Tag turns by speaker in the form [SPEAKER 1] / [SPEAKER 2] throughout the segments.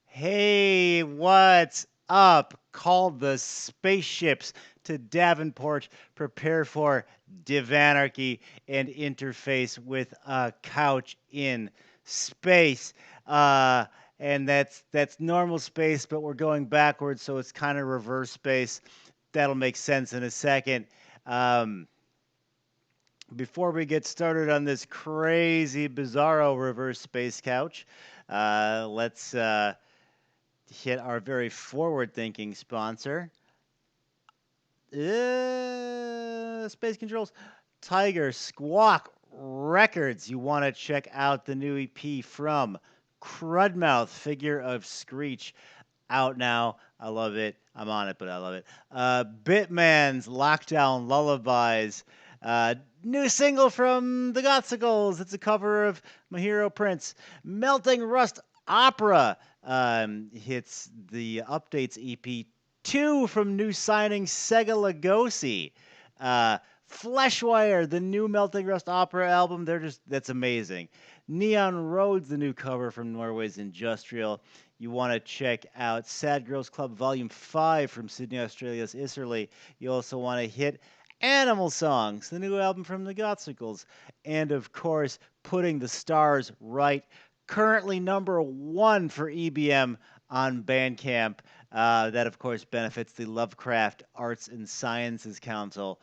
[SPEAKER 1] Hey, what's up? Call the spaceships to Davenport. Prepare for divanarchy and interface with a couch in space. Uh, and that's normal space, but we're going backwards, so it's kind of reverse space. That'll make sense in a second. Um, Before we get started on this crazy, bizarro reverse space couch, let's hit our very forward-thinking sponsor, Space Controls, Tiger Squawk Records. You want to check out the new EP from Crudmouth, Figure of Screech, out now. I love it. I'm on it, but I love it. Bitman's Lockdown Lullabies. New single from the Gothsicles. It's a cover of My Hero Prince. Melting Rust Opera hits the Updates EP. Two from new signing Sega Lugosi. Fleshwire, the new Melting Rust Opera album. That's amazing. Neon Roads, the new cover from Norway's Industrial. You want to check out Sad Girls Club Volume 5 from Sydney, Australia's Isserley. You also want to hit Animal Songs, the new album from the Gothsicles. And of course, Putting the Stars Right, currently #1 for EBM on Bandcamp. That, of course, benefits the Lovecraft Arts and Sciences Council.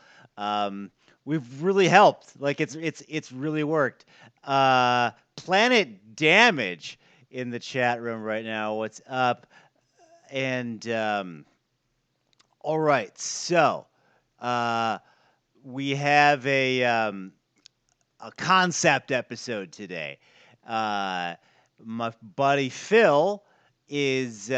[SPEAKER 1] We've really helped. Like it's really worked. Planet Damage in the chat room right now. What's up? And all right, so we have a concept episode today. My buddy Phil is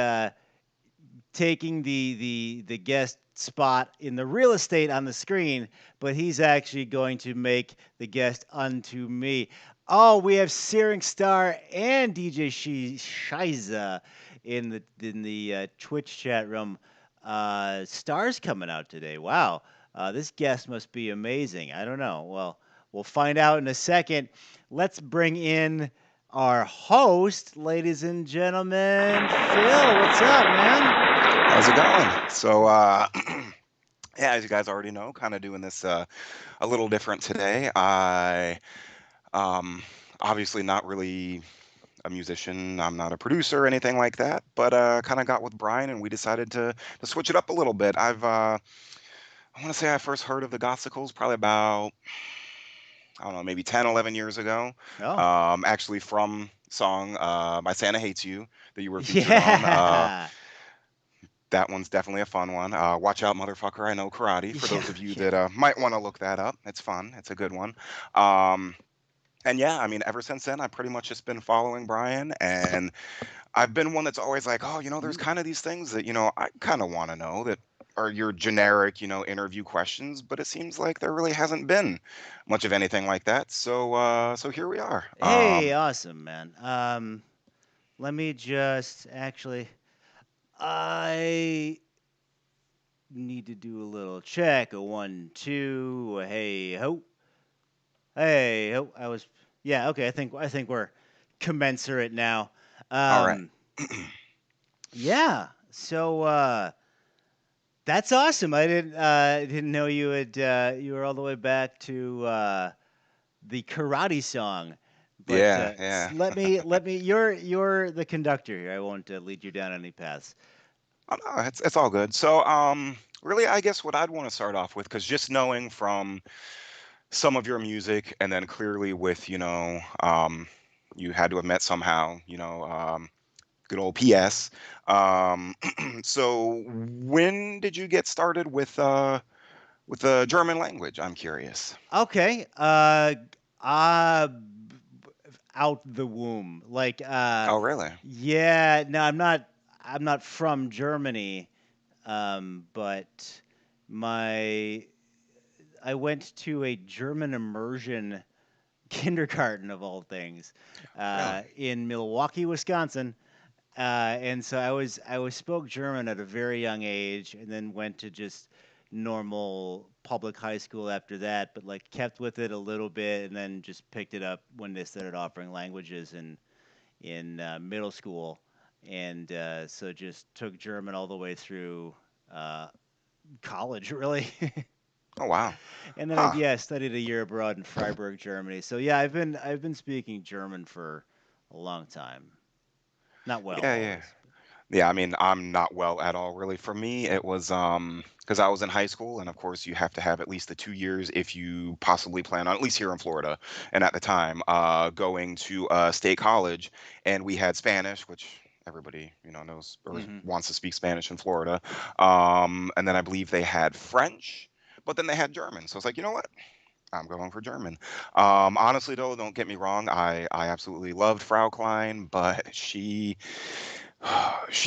[SPEAKER 1] taking the guest spot in the real estate on the screen, but he's actually going to make the guest unto me. Oh, we have Searing Star and DJ Shiza in the Twitch chat room. Star's coming out today. Wow, this guest must be amazing. I don't know. Well, we'll find out in a second. Let's bring in our host, ladies and gentlemen. Phil, what's up, man?
[SPEAKER 2] How's it going? So, yeah, as you guys already know, kind of doing this a little different today. I obviously not really a musician. I'm not a producer or anything like that, but kind of got with Brian and we decided to switch it up a little bit. I want to say I first heard of the Gothsicles probably about, I don't know, maybe 10, 11 years ago.
[SPEAKER 1] Oh,
[SPEAKER 2] Actually from song My Santa Hates You that you were featured on.
[SPEAKER 1] yeah.
[SPEAKER 2] That one's definitely a fun one. Watch out, motherfucker! I know karate. For those of you
[SPEAKER 1] Yeah.
[SPEAKER 2] that might want to look that up, it's fun. It's a good one. Um, and yeah, I mean, ever since then, I've pretty much just been following Brian, and I've been one that's always like, oh, there's kind of these things that I kind of want to know that are your generic, interview questions, but it seems like there really hasn't been much of anything like that. So here we are.
[SPEAKER 1] Hey, awesome, man. Let me just actually, I need to do a little check. A 1, 2. Hey ho, hey ho. Yeah, okay. I think we're commensurate now.
[SPEAKER 2] All right.
[SPEAKER 1] Um, yeah. So that's awesome. I didn't know you were all the way back to the karate song. But
[SPEAKER 2] Yeah, yeah.
[SPEAKER 1] let me. You're the conductor here. I won't lead you down any paths.
[SPEAKER 2] Oh, no, it's all good. So, really, I guess what I'd want to start off with, because just knowing from some of your music, and then clearly with, you had to have met somehow, good old PS. Um, so when did you get started with the German language? I'm curious.
[SPEAKER 1] Okay. Out the womb. Like,
[SPEAKER 2] Oh, really?
[SPEAKER 1] yeah. No, I'm not. I'm not from Germany. But my I went to a German immersion kindergarten of all things,
[SPEAKER 2] Really?
[SPEAKER 1] in Milwaukee, Wisconsin. And so I was spoke German at a very young age, and then went to just normal public high school after that. But like kept with it a little bit, and then just picked it up when they started offering languages in middle school, and so just took German all the way through uh, college, really.
[SPEAKER 2] Oh, wow.
[SPEAKER 1] And then
[SPEAKER 2] Huh.
[SPEAKER 1] yeah, I studied a year abroad in Freiburg, Germany. So yeah, I've been speaking German for a long time. Not well
[SPEAKER 2] Yeah, yeah.
[SPEAKER 1] always.
[SPEAKER 2] Yeah, I mean, I'm not well at all, really. For me, it was because I was in high school, and of course, you have to have at least the 2 years if you possibly plan on, at least here in Florida, and at the time, going to state college, and we had Spanish, which everybody knows or
[SPEAKER 1] Hmm.
[SPEAKER 2] wants to speak Spanish in Florida, and then I believe they had French, but then they had German. So it's like, you know what? I'm going for German. Honestly, though, don't get me wrong. I absolutely loved Frau Klein, but she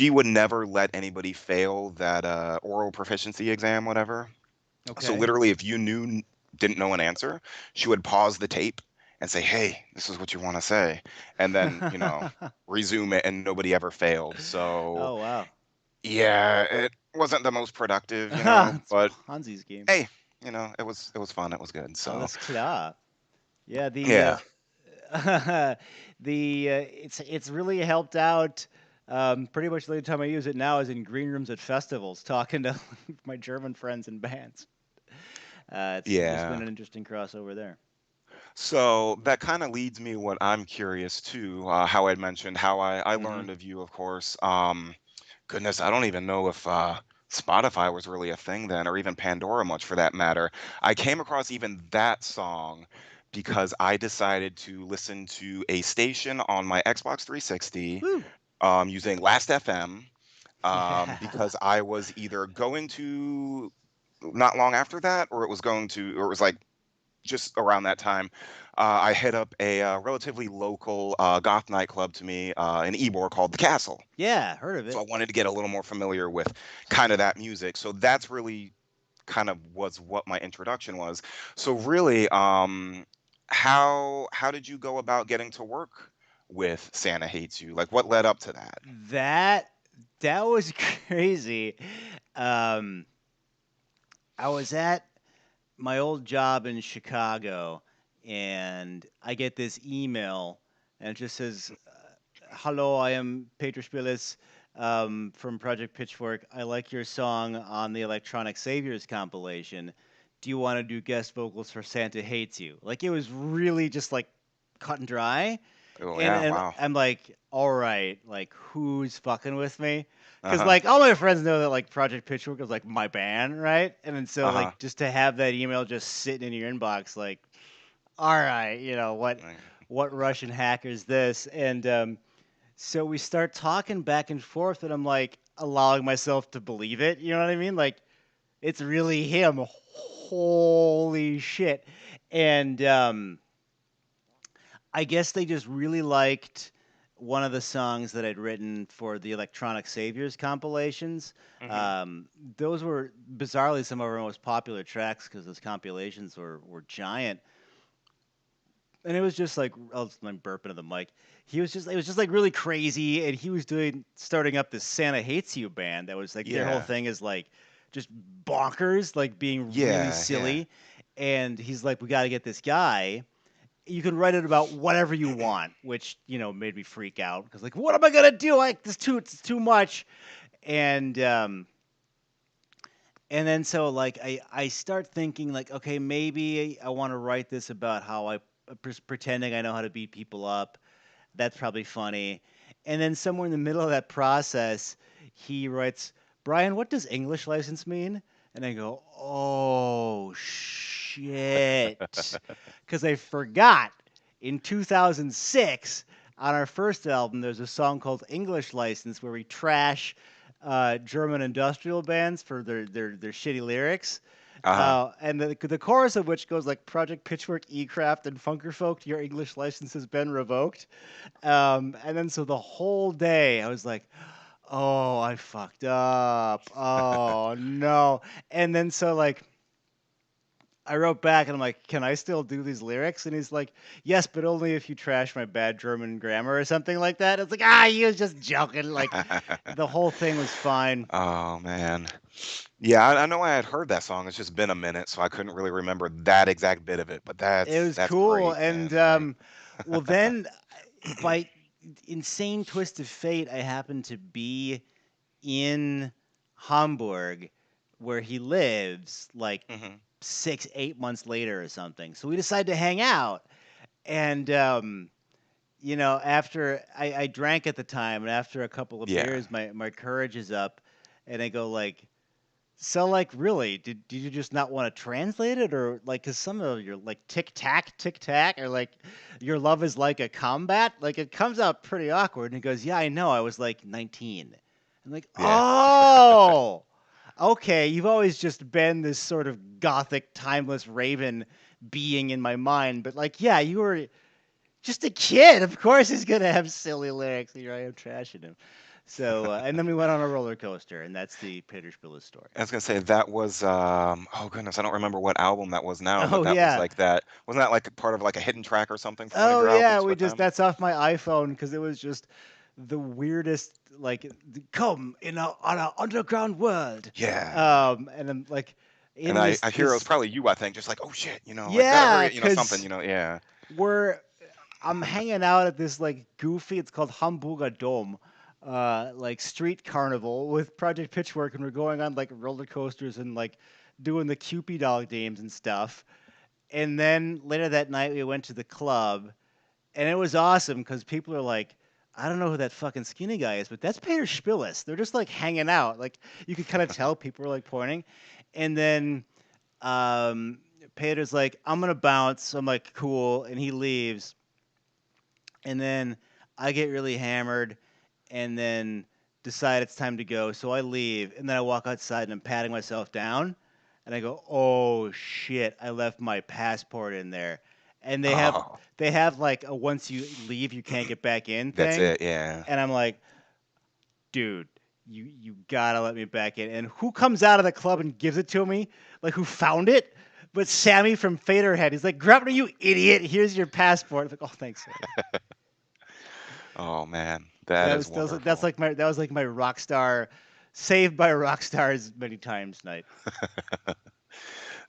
[SPEAKER 2] would never let anybody fail that oral proficiency exam, whatever. So
[SPEAKER 1] Okay.
[SPEAKER 2] literally, if you didn't know an answer, she would pause the tape and say, "Hey, this is what you want to say," and then resume it, and nobody ever failed. So
[SPEAKER 1] Oh wow.
[SPEAKER 2] yeah, it wasn't the most productive,
[SPEAKER 1] It's
[SPEAKER 2] but
[SPEAKER 1] Ponzi's game.
[SPEAKER 2] hey, it was fun, it was good. So
[SPEAKER 1] Alles klar. Yeah,
[SPEAKER 2] yeah,
[SPEAKER 1] it's really helped out. Pretty much the only time I use it now is in green rooms at festivals, talking to my German friends and bands. There's been
[SPEAKER 2] yeah.
[SPEAKER 1] an interesting crossover there.
[SPEAKER 2] So that kind of leads me what I'm curious to, how I'd mentioned how I
[SPEAKER 1] Hmm.
[SPEAKER 2] learned of you, of course. Goodness, I don't even know if Spotify was really a thing then, or even Pandora, much for that matter. I came across even that song because I decided to listen to a station on my Xbox 360
[SPEAKER 1] Woo.
[SPEAKER 2] using Last FM
[SPEAKER 1] Yeah.
[SPEAKER 2] because I was either going to not long after that, or it was like just around that time, I hit up a relatively local goth nightclub to me in Ybor called the Castle.
[SPEAKER 1] Yeah, heard of
[SPEAKER 2] So
[SPEAKER 1] it.
[SPEAKER 2] I wanted to get a little more familiar with kind of that music. So that's really kind of was what my introduction was. So really, how did you go about getting to work with Santa Hates You? Like, what led up to that?
[SPEAKER 1] That that was crazy. Um, I was at my old job in Chicago, and I get this email, and it just says, "Hello, I am Peter Spillis from Project Pitchfork. I like your song on the Electronic Saviors compilation. Do you want to do guest vocals for Santa Hates You?" Like it was really just like cut and dry.
[SPEAKER 2] Oh
[SPEAKER 1] and
[SPEAKER 2] yeah,
[SPEAKER 1] and
[SPEAKER 2] wow.
[SPEAKER 1] I'm like, all right, like who's fucking with me?
[SPEAKER 2] Uh
[SPEAKER 1] Because
[SPEAKER 2] huh.
[SPEAKER 1] like all my friends know that like Project Pitchfork is like my band, right? And then so
[SPEAKER 2] Uh huh.
[SPEAKER 1] like just to have that email just sitting in your inbox, like, all right, what Russian hacker is this? And so we start talking back and forth, and I'm like allowing myself to believe it. You know what I mean? Like it's really him. Holy shit! And I guess they just really liked one of the songs that I'd written for the Electronic Saviors compilations.
[SPEAKER 2] Hmm.
[SPEAKER 1] Um, those were bizarrely some of our most popular tracks because those compilations were giant. And it was just like I'm burping at the mic. It was just like really crazy, and he was doing starting up this Santa Hates You band that was like their whole
[SPEAKER 2] Yeah.
[SPEAKER 1] thing is like just bonkers, like being really
[SPEAKER 2] Yeah. Yeah.
[SPEAKER 1] silly. And he's like, we got to get this guy. You can write it about whatever you want, which made me freak out because like, what am I gonna do? Like it's too much, and then so like I start thinking like, okay, maybe I want to write this about how pretending I know how to beat people up. That's probably funny. And then somewhere in the middle of that process, he writes, Brian, what does English license mean? And I go, oh shit, because I forgot in 2006 on our first album, there's a song called English License where we trash German industrial bands for their shitty lyrics.
[SPEAKER 2] Uh-huh.
[SPEAKER 1] And the chorus of which goes like Project Pitchfork, E-Craft, and Funkerfolk, your English license has been revoked. And then so the whole day I was like, oh, I fucked up. Oh no. And then so like I wrote back and I'm like, can I still do these lyrics? And he's like, yes, but only if you trash my bad German grammar or something like that. It's like, he was just joking. Like the whole thing was fine.
[SPEAKER 2] Oh man. Yeah, I know I had heard that song. It's just been a minute, so I couldn't really remember that exact bit of it. But
[SPEAKER 1] It was
[SPEAKER 2] that's
[SPEAKER 1] cool.
[SPEAKER 2] great,
[SPEAKER 1] And
[SPEAKER 2] man. Like,
[SPEAKER 1] well, then by insane twist of fate, I happened to be in Hamburg where he lives like
[SPEAKER 2] hmm
[SPEAKER 1] 6, 8 months later or something. So we decided to hang out. And after I drank at the time, and after a couple of
[SPEAKER 2] yeah.
[SPEAKER 1] beers, my courage is up, and I go like, so like really, did you just not want to translate it, or like, cause some of your like tic tac, or like your love is like a combat, like it comes out pretty awkward. And he goes, yeah, I know, I was like 19. I'm like,
[SPEAKER 2] Yeah.
[SPEAKER 1] oh, okay, you've always just been this sort of gothic, timeless raven being in my mind, but like, yeah, you were just a kid. Of course, he's gonna have silly lyrics. Here I am trashing him. So, and then we went on a roller coaster, and that's the Peter Spillis story.
[SPEAKER 2] I was gonna say that was oh goodness, I don't remember what album that was now, but
[SPEAKER 1] Oh
[SPEAKER 2] that was
[SPEAKER 1] yeah,
[SPEAKER 2] like that. Wasn't that like a part of like a hidden track or something from one of
[SPEAKER 1] oh
[SPEAKER 2] your
[SPEAKER 1] yeah.
[SPEAKER 2] albums
[SPEAKER 1] We
[SPEAKER 2] with
[SPEAKER 1] just
[SPEAKER 2] them?
[SPEAKER 1] that's off my iPhone because it was just the weirdest. Like, come in on an underground world,
[SPEAKER 2] Yeah.
[SPEAKER 1] and I'm like
[SPEAKER 2] And
[SPEAKER 1] in
[SPEAKER 2] I hear it was
[SPEAKER 1] this
[SPEAKER 2] probably you, I think, just like, oh shit, like better
[SPEAKER 1] yeah,
[SPEAKER 2] hurry, something,
[SPEAKER 1] because
[SPEAKER 2] yeah.
[SPEAKER 1] we're I'm hanging out at this like goofy. It's called Hamburger Dom, like street carnival with Project Pitchwork, and we're going on like roller coasters and like doing the Cupid dog games and stuff. And then later that night, we went to the club, and it was awesome because people are like, I don't know who that fucking skinny guy is, but that's Peter Spillis. They're just like hanging out. Like you could kind of tell people were like pointing. And then um, Peter's like, I'm gonna bounce. I'm like, cool, and he leaves. And then I get really hammered and then decide it's time to go. So I leave and then I walk outside and I'm patting myself down and I go, "Oh shit, I left my passport in there." And
[SPEAKER 2] Oh,
[SPEAKER 1] they have like a once you leave you can't get back in
[SPEAKER 2] that's
[SPEAKER 1] thing.
[SPEAKER 2] it, yeah.
[SPEAKER 1] And I'm like, "Dude, you got to let me back in." And who comes out of the club and gives it to me? Like who found it? But Sammy from Faderhead. He's like, "Grab it, you idiot. Here's your passport." I'm like, "Oh, thanks, Sammy."
[SPEAKER 2] Oh man, that is wonderful.
[SPEAKER 1] That was like my rock star, saved by rock stars many times night.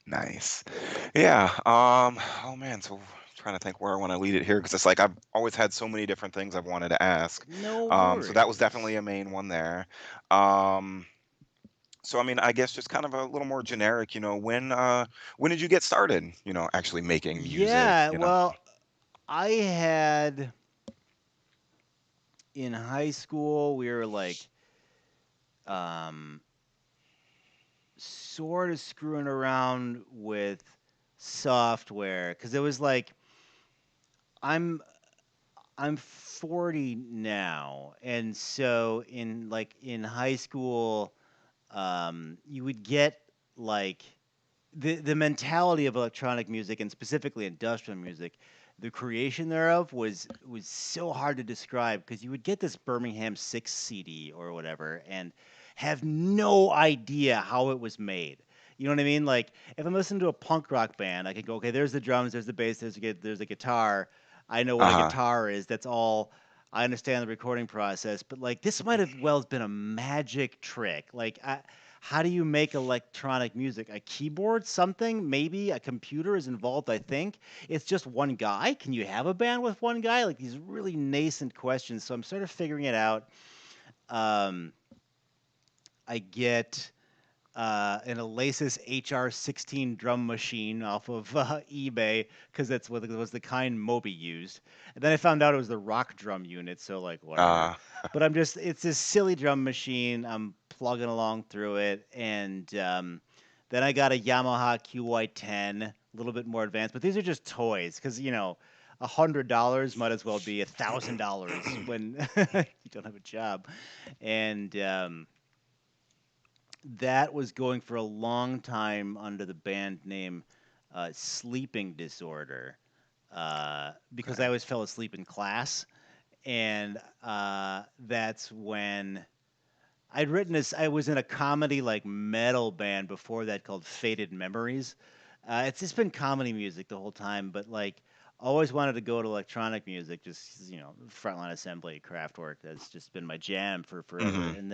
[SPEAKER 2] Nice. Yeah. Oh man. So trying to think where I want to lead it here because it's like I've always had so many different things I've wanted to ask.
[SPEAKER 1] No
[SPEAKER 2] So that was definitely
[SPEAKER 1] worries.
[SPEAKER 2] a main one there. Um, so I mean, I guess just kind of a little more generic. When did you get started? Actually making music.
[SPEAKER 1] Yeah, well, I had in high school we were like um sort of screwing around with software because it was like I'm I'm 40 now, and so in high school, you would get like the mentality of electronic music and specifically industrial music, the creation thereof was so hard to describe because you would get this Birmingham Six CD or whatever and have no idea how it was made. You know what I mean? Like if I'm listening to a punk rock band, I can go, okay, there's the drums, there's the bass, there's a guitar. I know what a
[SPEAKER 2] Uh-huh.
[SPEAKER 1] guitar is. That's all. I understand the recording process, but like this might have well been a magic trick. How do you make electronic music? A keyboard, something, maybe a computer is involved. I think it's just one guy. Can you have a band with one guy? Like these really nascent questions. So I'm sort of figuring it out. Um, I get an Elasis HR16 drum machine off of eBay because that's what it was the kind Moby used. And then I found out it was the rock drum unit, so like whatever.
[SPEAKER 2] Uh,
[SPEAKER 1] But it's this silly drum machine. I'm plugging along through it, and then I got a Yamaha QY10, a little bit more advanced. But these are just toys because $100 might as well be $1,000 when you don't have a job. And that was going for a long time under the band name Sleeping Disorder, because I
[SPEAKER 2] Okay.
[SPEAKER 1] always fell asleep in class. And that's when I'd written this. I was in a comedy like metal band before that called Faded Memories. It's just been comedy music the whole time, but like always wanted to go to electronic music. Just frontline assembly, Kraftwerk. That's just been my jam for forever.
[SPEAKER 2] Hmm.
[SPEAKER 1] And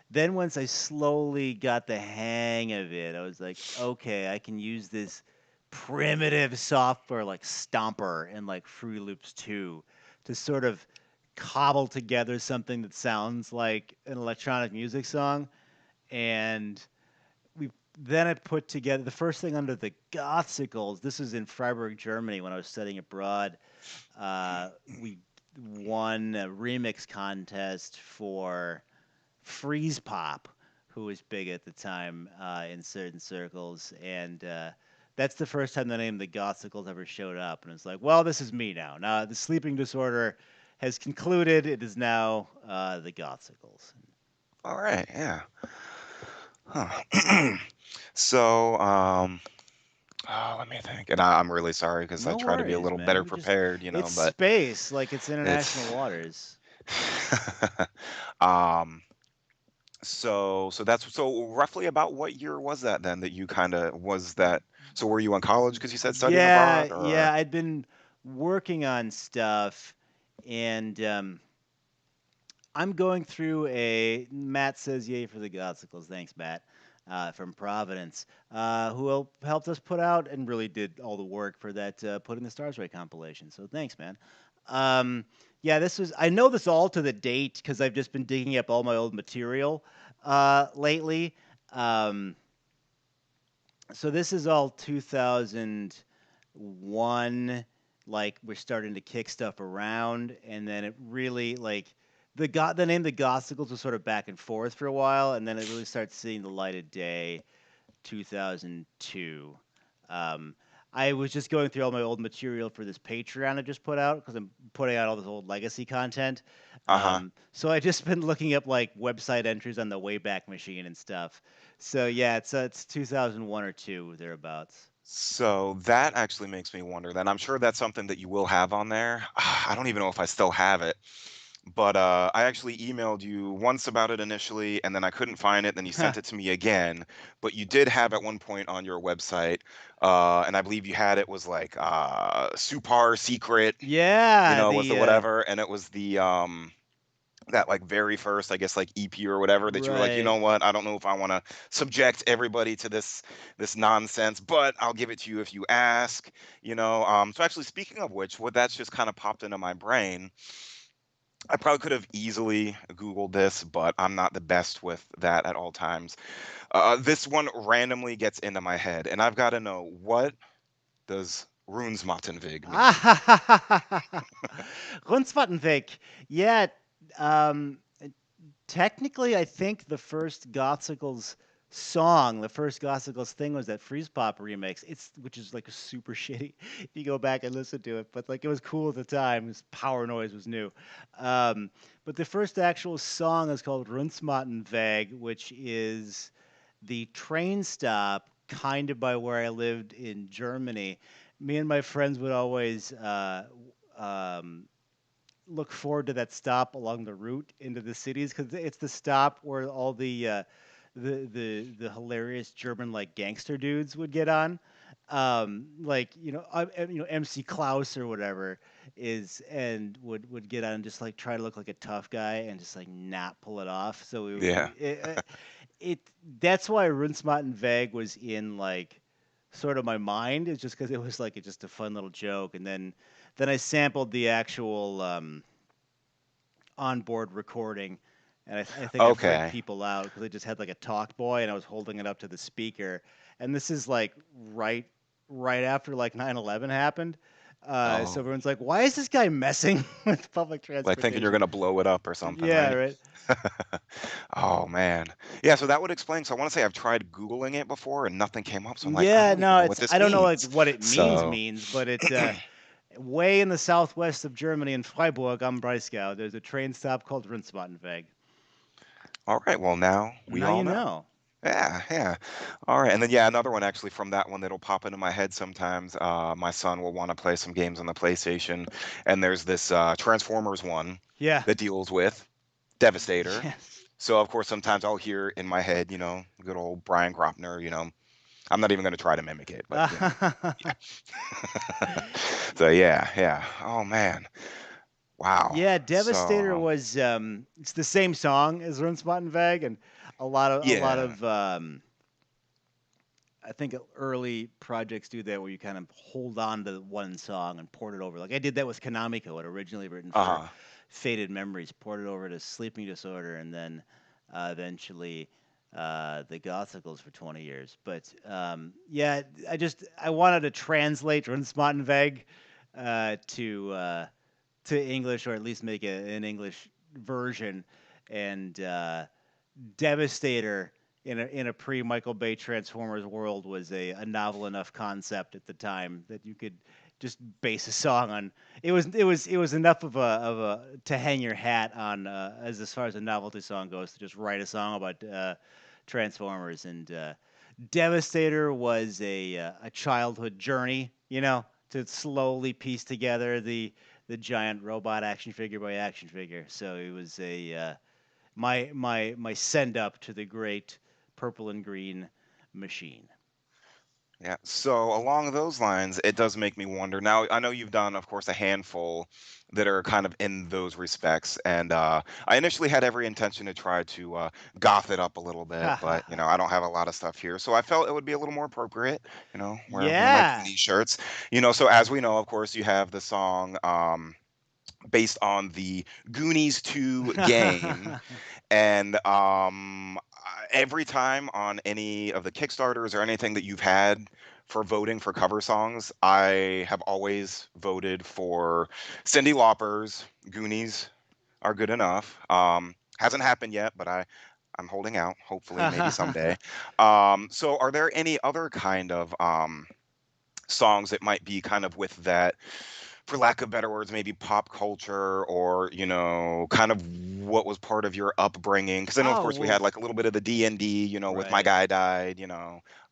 [SPEAKER 1] then once I slowly got the hang of it, I was like, okay, I can use this primitive software like Stomper and like Fruity Loops 2 to sort of cobble together something that sounds like an electronic music song. And we then I put together the first thing under the Gothsicles. This was in Freiburg, Germany, when I was studying abroad. We won a remix contest for Freeze Pop, who was big at the time in certain circles, and that's the first time the name the Gothsicles ever showed up. And it's like, well, this is me now. Now the sleeping disorder has concluded. It is now the Gothsicles.
[SPEAKER 2] All right. Yeah. Huh. So, oh, let me think. And I'm really sorry because I
[SPEAKER 1] No
[SPEAKER 2] try to be a
[SPEAKER 1] worries,
[SPEAKER 2] little
[SPEAKER 1] man.
[SPEAKER 2] better
[SPEAKER 1] We just
[SPEAKER 2] prepared,
[SPEAKER 1] it's
[SPEAKER 2] but
[SPEAKER 1] space, like it's international
[SPEAKER 2] it's
[SPEAKER 1] waters.
[SPEAKER 2] um so roughly about what year was that then that you kind of was that so were you in college because you said studying
[SPEAKER 1] Yeah,
[SPEAKER 2] abroad
[SPEAKER 1] yeah.
[SPEAKER 2] or
[SPEAKER 1] I'd been working on stuff, and I'm going through a Matt says yay for the Gothsicles. Thanks, Matt, from Providence, who helped us put out and really did all the work for that Put in the Stars Right compilation. So thanks, man. Um, yeah, this was I know this all to the date because I've just been digging up all my old material lately. Um, so this is all 2001. Like we're starting to kick stuff around, and then it really like the name the Gothsicles was sort of back and forth for a while, and then it really starts seeing the light of day 2002. Um, I was just going through all my old material for this Patreon I just put out because I'm putting out all this old legacy content.
[SPEAKER 2] uh-huh.
[SPEAKER 1] So I just been looking up like website entries on the Wayback Machine and stuff. So yeah, it's 2001 or two thereabouts.
[SPEAKER 2] So that actually makes me wonder then. I'm sure that's something that you will have on there. I don't even know if I still have it. But I actually emailed you once about it initially, and then I couldn't find it. Then you sent it to me again. But you did have at one point on your website, and I believe you had it was like super secret,
[SPEAKER 1] Yeah,
[SPEAKER 2] was the
[SPEAKER 1] the
[SPEAKER 2] whatever, and it was the that like very first, I guess like EP or whatever that you were like, you
[SPEAKER 1] right.
[SPEAKER 2] know what, I don't know if I want to subject everybody to this nonsense, but I'll give it to you if you ask. So actually, speaking of which, what that's just kind of popped into my brain. I probably could have easily Googled this, but I'm not the best with that at all times. This one randomly gets into my head, and I've got to know what does Runesmattenweg mean?
[SPEAKER 1] Rundsvattenweg. Yeah, um, technically, I think the first Gothsicles song, the first Gothsicles thing was that Freeze Pop remix. It's which is like super shitty if you go back and listen to it, but like it was cool at the time. This power noise was new. Um, but the first actual song is called Rundsmattenweg, which is the train stop kind of by where I lived in Germany. Me and my friends would always um, look forward to that stop along the route into the cities because it's the stop where all the hilarious German like gangster dudes would get on. Like MC Klaus or whatever is and would get on and just like try to look like a tough guy and just like not pull it off. So
[SPEAKER 2] Yeah.
[SPEAKER 1] it that's why Runsmott and Veg was in like sort of my mind. It's just because it was like just a fun little joke, and then I sampled the actual onboard recording, and I think I freaked
[SPEAKER 2] Okay.
[SPEAKER 1] people out because I just had like a talk boy and I was holding it up to the speaker, and this is like right right after like 9/11 happened. So
[SPEAKER 2] Oh,
[SPEAKER 1] everyone's like, "Why is this guy messing with public
[SPEAKER 2] like thinking you're
[SPEAKER 1] transportation?"
[SPEAKER 2] gonna blow it up or something,
[SPEAKER 1] Yeah,
[SPEAKER 2] right?
[SPEAKER 1] right.
[SPEAKER 2] Oh man. Yeah, so that would explain. So I want to say I've tried Googling it before and nothing came up. So I'm like, I
[SPEAKER 1] Yeah,
[SPEAKER 2] don't even
[SPEAKER 1] no,
[SPEAKER 2] know what
[SPEAKER 1] it's
[SPEAKER 2] this
[SPEAKER 1] I don't know like
[SPEAKER 2] means.
[SPEAKER 1] what it
[SPEAKER 2] So
[SPEAKER 1] means, but it Way in the southwest of Germany, in Freiburg am Breisgau, there's a train stop called Rinsmattenweg.
[SPEAKER 2] All right, well now we
[SPEAKER 1] Now
[SPEAKER 2] all
[SPEAKER 1] you
[SPEAKER 2] know.
[SPEAKER 1] know.
[SPEAKER 2] Yeah, yeah. All right, and then yeah, another one actually from that one that'll pop into my head sometimes. My son will want to play some games on the PlayStation, and there's this Transformers one
[SPEAKER 1] Yeah.
[SPEAKER 2] that deals with Devastator.
[SPEAKER 1] Yes.
[SPEAKER 2] So of course sometimes I'll hear in my head, good old Brian Gropner. I'm not even going to try to mimic it, but yeah. So yeah, yeah. Oh man, wow.
[SPEAKER 1] Yeah, Devastator
[SPEAKER 2] So
[SPEAKER 1] was it's the same song as Rinsmattenweg, and a lot of
[SPEAKER 2] yeah.
[SPEAKER 1] I think early projects do that where you kind of hold on to one song and port it over. Like I did that with Konamiko. It originally written for
[SPEAKER 2] Uh-huh.
[SPEAKER 1] Faded Memories, ported over to Sleeping Disorder, and then eventually the Gothsicles for 20 years. But yeah, I wanted to translate Rinsmattenweg to English, or at least make an English version, and Devastator in a pre Michael Bay Transformers world was a novel enough concept at the time that you could just base a song on. It was enough of a to hang your hat on as far as a novelty song goes, to just write a song about Transformers. And Devastator was a childhood journey, to slowly piece together the giant robot action figure by action figure. So it was a my send up to the great purple and green machine.
[SPEAKER 2] Yeah. So along those lines, it does make me wonder. Now, I know you've done, of course, a handful that are kind of in those respects, and I initially had every intention to try to goth it up a little bit, but I don't have a lot of stuff here, so I felt it would be a little more appropriate, wear one of my
[SPEAKER 1] Yeah.
[SPEAKER 2] Goonies shirts. So as we know, of course, you have the song based on the Goonies 2 game, and every time on any of the Kickstarters or anything that you've had for voting for cover songs, I have always voted for Cyndi Lauper's Goonies Are Good Enough. Hasn't happened yet, but I'm holding out. Hopefully, maybe someday. So, are there any other kind of songs that might be kind of with that, for lack of better words, maybe pop culture, or kind of what was part of your upbringing? Because I know, of
[SPEAKER 1] Oh
[SPEAKER 2] course, we had
[SPEAKER 1] well,
[SPEAKER 2] like a little bit of the D&D, with My
[SPEAKER 1] right.
[SPEAKER 2] Guy Died,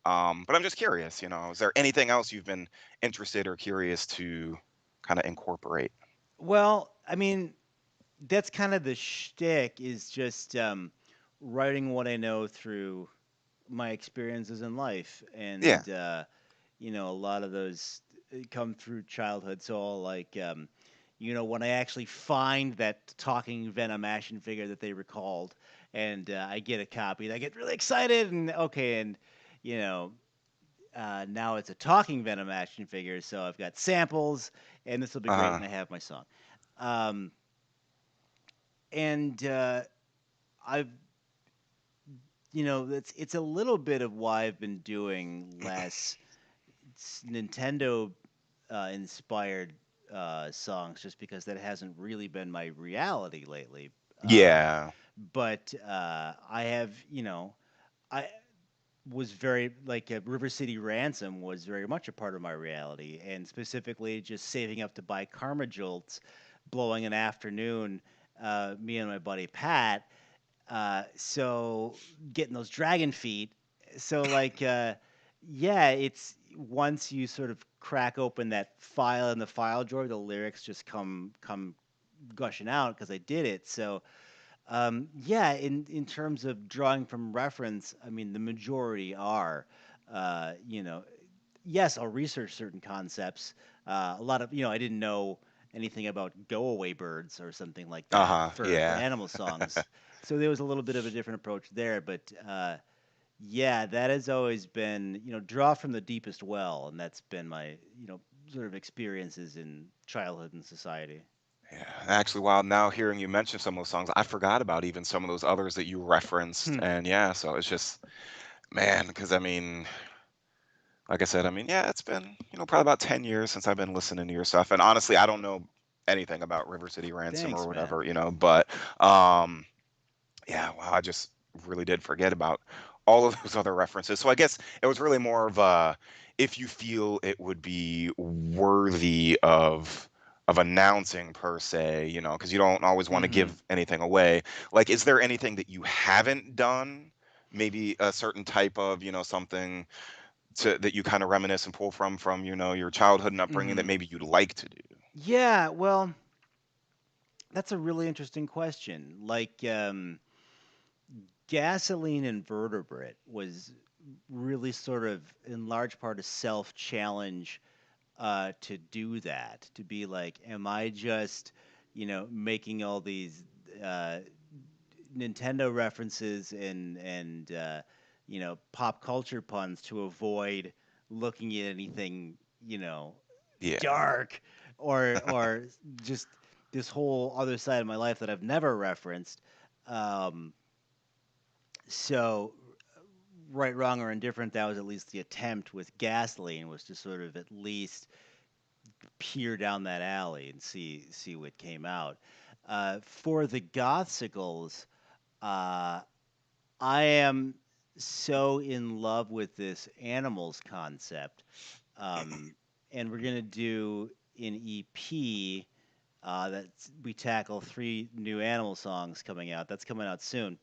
[SPEAKER 2] but I'm just curious, is there anything else you've been interested or curious to kind of incorporate?
[SPEAKER 1] Well, I mean, that's kind of the shtick, is just writing what I know through my experiences in life,
[SPEAKER 2] Yeah.
[SPEAKER 1] and a lot of those come through childhood. So I'll, like, when I actually find that talking Venom action figure that they recalled, and I get a copy, and I get really excited, and okay, and you know. Now it's a talking Venom action figure, so I've got samples, and this will be great,
[SPEAKER 2] Uh-huh.
[SPEAKER 1] and I have my song. Um, and I've it's a little bit of why I've been doing less Nintendo inspired songs, just because that hasn't really been my reality lately.
[SPEAKER 2] Yeah.
[SPEAKER 1] But I have, I was very like River City Ransom was very much a part of my reality, and specifically just saving up to buy Karma Jolts, blowing an afternoon, me and my buddy Pat. So getting those dragon feet. So like, yeah, it's once you sort of crack open that file in the file drawer, the lyrics just come gushing out because I did it. So yeah, in terms of drawing from reference, I mean the majority are, uh, you know, yes, I'll research certain concepts. A lot of, I didn't know anything about go away birds or something like that
[SPEAKER 2] Uh-huh.
[SPEAKER 1] for
[SPEAKER 2] Yeah.
[SPEAKER 1] animal songs. So there was a little bit of a different approach there, but yeah, that has always been, draw from the deepest well, and that's been my, sort of experiences in childhood and society.
[SPEAKER 2] Yeah, actually, while now hearing you mention some of those songs, I forgot about even some of those others that you referenced.
[SPEAKER 1] Hmm.
[SPEAKER 2] And yeah, so it's just, man, because I mean, like I said, I mean, yeah, it's been, probably about 10 years since I've been listening to your stuff. And honestly, I don't know anything about River City Ransom or
[SPEAKER 1] Thanks, man.
[SPEAKER 2] whatever, but um, yeah, wow, I just really did forget about all of those other references. So I guess it was really more of a if you feel it would be worthy of announcing per se, because you don't always want to
[SPEAKER 1] Hmm.
[SPEAKER 2] give anything away. Like, is there anything that you haven't done? Maybe a certain type of, something that you kind of reminisce and pull from, your childhood and upbringing that
[SPEAKER 1] Hmm.
[SPEAKER 2] maybe you'd like to do.
[SPEAKER 1] Yeah, well, that's a really interesting question. Like, gasoline invertebrate was really sort of in large part a self challenge to do that, to be like, am I just, making all these uh, Nintendo references and pop culture puns to avoid looking at anything, you know,
[SPEAKER 2] Yeah.
[SPEAKER 1] dark or just this whole other side of my life that I've never referenced. Um, so right, wrong, or indifferent, that was at least the attempt with gasoline, was to sort of at least peer down that alley and see what came out. For the Gothsicles, uh, I am so in love with this animals concept, um, and we're gonna do an EP that we tackle three new animal songs coming out. That's coming out soon.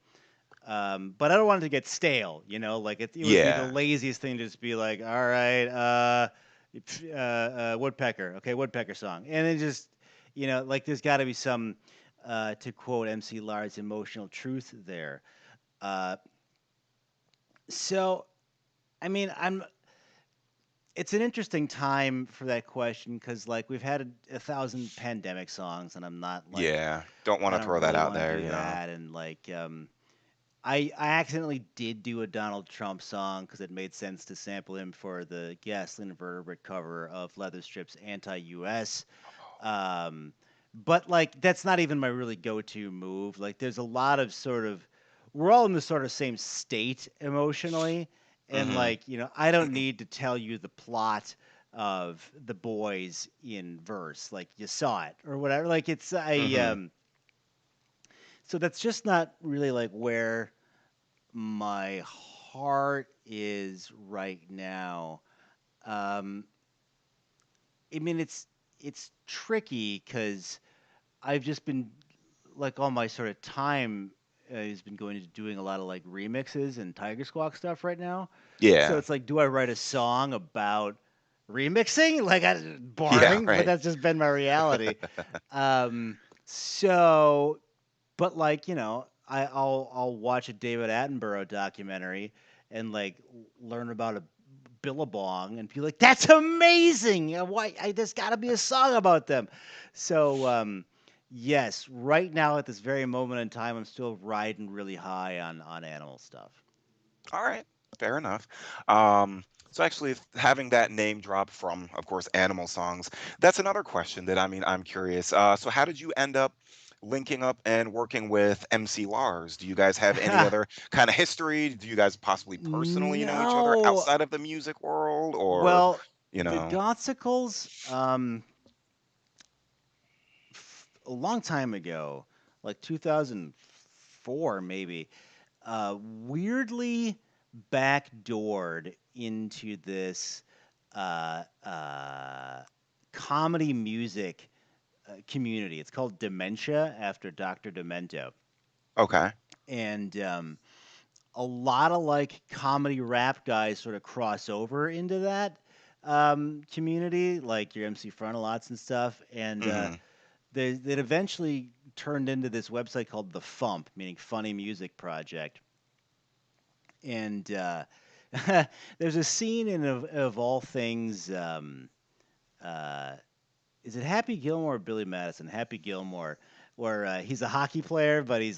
[SPEAKER 1] But I don't want it to get stale, like it would be the
[SPEAKER 2] Yeah.
[SPEAKER 1] laziest thing to just be like, all right, woodpecker, okay, woodpecker song. And then just, like there's got to be some, to quote MC Lars, emotional truth there. Uh, so, I mean, it's an interesting time for that question because, like, we've had a thousand pandemic songs, and I'm not like,
[SPEAKER 2] Yeah. Don't want
[SPEAKER 1] I
[SPEAKER 2] to
[SPEAKER 1] don't
[SPEAKER 2] throw that
[SPEAKER 1] really
[SPEAKER 2] out
[SPEAKER 1] want to
[SPEAKER 2] there,
[SPEAKER 1] do that. And, like, I accidentally did do a Donald Trump song because it made sense to sample him for the Gasoline Invertebrate cover of Leather Strip's Anti-US. Um, but like that's not even my really go-to move. Like there's a lot of sort of we're all in the sort of same state emotionally, and
[SPEAKER 2] Mm-hmm.
[SPEAKER 1] like I don't need to tell you the plot of The Boys in verse. Like you saw it or whatever. Like it's I
[SPEAKER 2] Mm-hmm.
[SPEAKER 1] so that's just not really like where my heart is right now. Um, I mean, it's tricky because I've just been like all my sort of time has been going into doing a lot of like remixes and Tiger Squawk stuff right now. So
[SPEAKER 2] Yeah.
[SPEAKER 1] it's like, do I write a song about remixing? Like,
[SPEAKER 2] Yeah,
[SPEAKER 1] boring, but
[SPEAKER 2] right.
[SPEAKER 1] that's just been my reality. So but like I'll watch a David Attenborough documentary and like learn about a Billabong and be like, that's amazing. Why there's got to be a song about them. So yes, right now at this very moment in time, I'm still riding really high on animal stuff.
[SPEAKER 2] All right, fair enough. So actually, having that name drop from, of course, animal songs, that's another question that I'm curious. So how did you end up linking up and working with MC Lars? Do you guys have any other kind of history? Do you guys possibly personally know each other
[SPEAKER 1] No,
[SPEAKER 2] outside of the music world, or
[SPEAKER 1] well,
[SPEAKER 2] you
[SPEAKER 1] the
[SPEAKER 2] know?
[SPEAKER 1] Gothsicles, a long time ago, like 2004 maybe, weirdly backdoored into this uh, uh, comedy music community. It's called Dementia after Dr. Demento.
[SPEAKER 2] Okay.
[SPEAKER 1] And a lot of like comedy rap guys sort of cross over into that community, like your MC Frontalot's and stuff. And
[SPEAKER 2] Mm-hmm.
[SPEAKER 1] that eventually turned into this website called the Fump, meaning Funny Music Project. And there's a scene in of all things. Uh, is it Happy Gilmore or Billy Madison? Happy Gilmore, where he's a hockey player, but he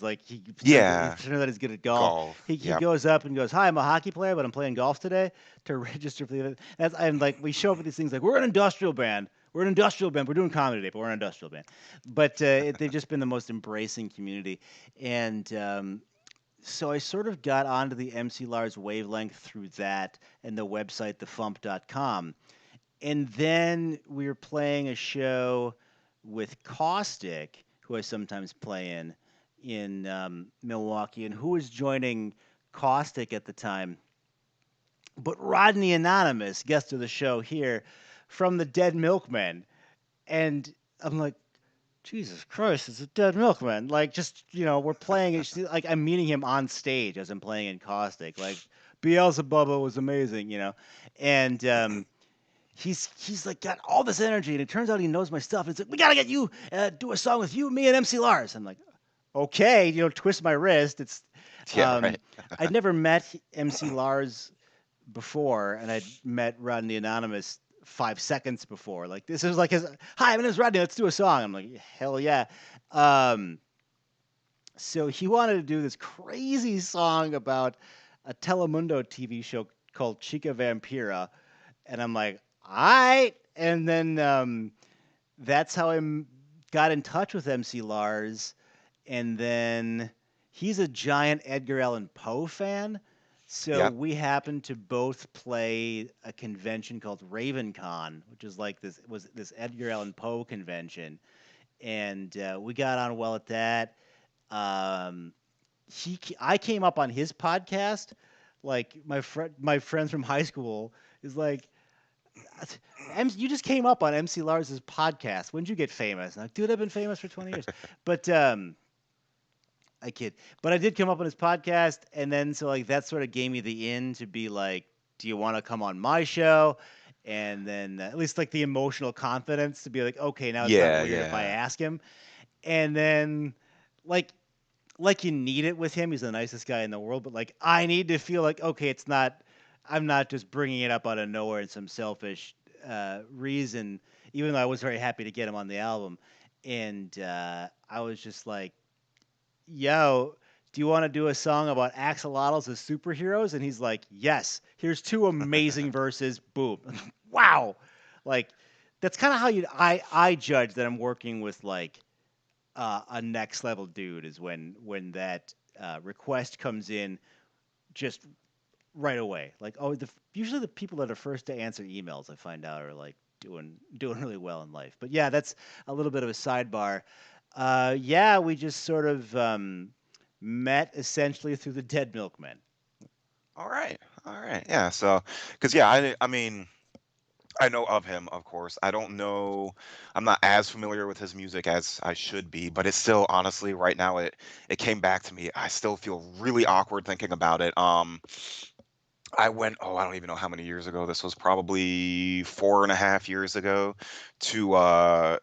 [SPEAKER 2] Yeah.
[SPEAKER 1] pretends that he's good at golf.
[SPEAKER 2] Golf.
[SPEAKER 1] He
[SPEAKER 2] Yep.
[SPEAKER 1] goes up and goes, "Hi, I'm a hockey player, but I'm playing golf today to register for the." That's and like we show up with these things like we're an industrial band. We're an industrial band. We're doing comedy today, but we're an industrial band. But they've just been the most embracing community, and so I sort of got onto the MC Lars wavelength through that and the website thefump.com. And then we were playing a show with Caustic, who I sometimes play in Milwaukee, and who was joining Caustic at the time, but Rodney Anonymous, guest of the show here, from the Dead Milkmen, and I'm like, Jesus Christ, it's a Dead Milkman. Like, just we're playing it. Like, I'm meeting him on stage as I'm playing in Caustic. Like, Beelzebub was amazing, and he's like got all this energy, and it turns out he knows my stuff. And it's like, we gotta get you do a song with you, me, and MC Lars. I'm like, okay, twist my wrist. It's
[SPEAKER 2] Yeah, right.
[SPEAKER 1] um, I'd never met MC Lars before, and I'd met Rodney Anonymous 5 seconds before. Like, this is like his, hi, my name is Rodney. Let's do a song. I'm like, hell yeah. Um, so he wanted to do this crazy song about a Telemundo TV show called Chica Vampira, and I'm like, all right. And then that's how got in touch with MC Lars, and then he's a giant Edgar Allan Poe fan. So
[SPEAKER 2] Yep.
[SPEAKER 1] we happened to both play a convention called RavenCon, which is like this Edgar Allan Poe convention, and we got on well at that. Um, I came up on his podcast, like my friends from high school is like, you just came up on MC Lars's podcast. When did you get famous? I'm like, dude, I've been famous for 20 years. But I kid. But I did come up on his podcast, and then so like that sort of gave me the in to be like, do you want to come on my show? And then at least like the emotional confidence to be like, okay, now it's not
[SPEAKER 2] Yeah,
[SPEAKER 1] weird if I
[SPEAKER 2] yeah.
[SPEAKER 1] ask him. And then like you need it with him. He's the nicest guy in the world, but like I need to feel like, okay, it's not. I'm not just bringing it up out of nowhere in some selfish reason. Even though I was very happy to get him on the album, and I was just like, "Yo, do you want to do a song about axolotls as superheroes?" And he's like, "Yes. Here's two amazing verses. Boom. Wow. Like that's kind of how I judge that I'm working with like a next level dude is when that request comes in just right away. Like, oh, usually the people that are first to answer emails, I find out, are like doing really well in life. But yeah, that's a little bit of a sidebar. Yeah, we just sort of met essentially through the Dead Milkmen.
[SPEAKER 2] All right. All right. Yeah. So, because yeah, I mean, I know of him, of course. I don't know. I'm not as familiar with his music as I should be, but it's still honestly right now it came back to me. I still feel really awkward thinking about it. I went, oh, I don't even know how many years ago. This was probably 4.5 years ago. To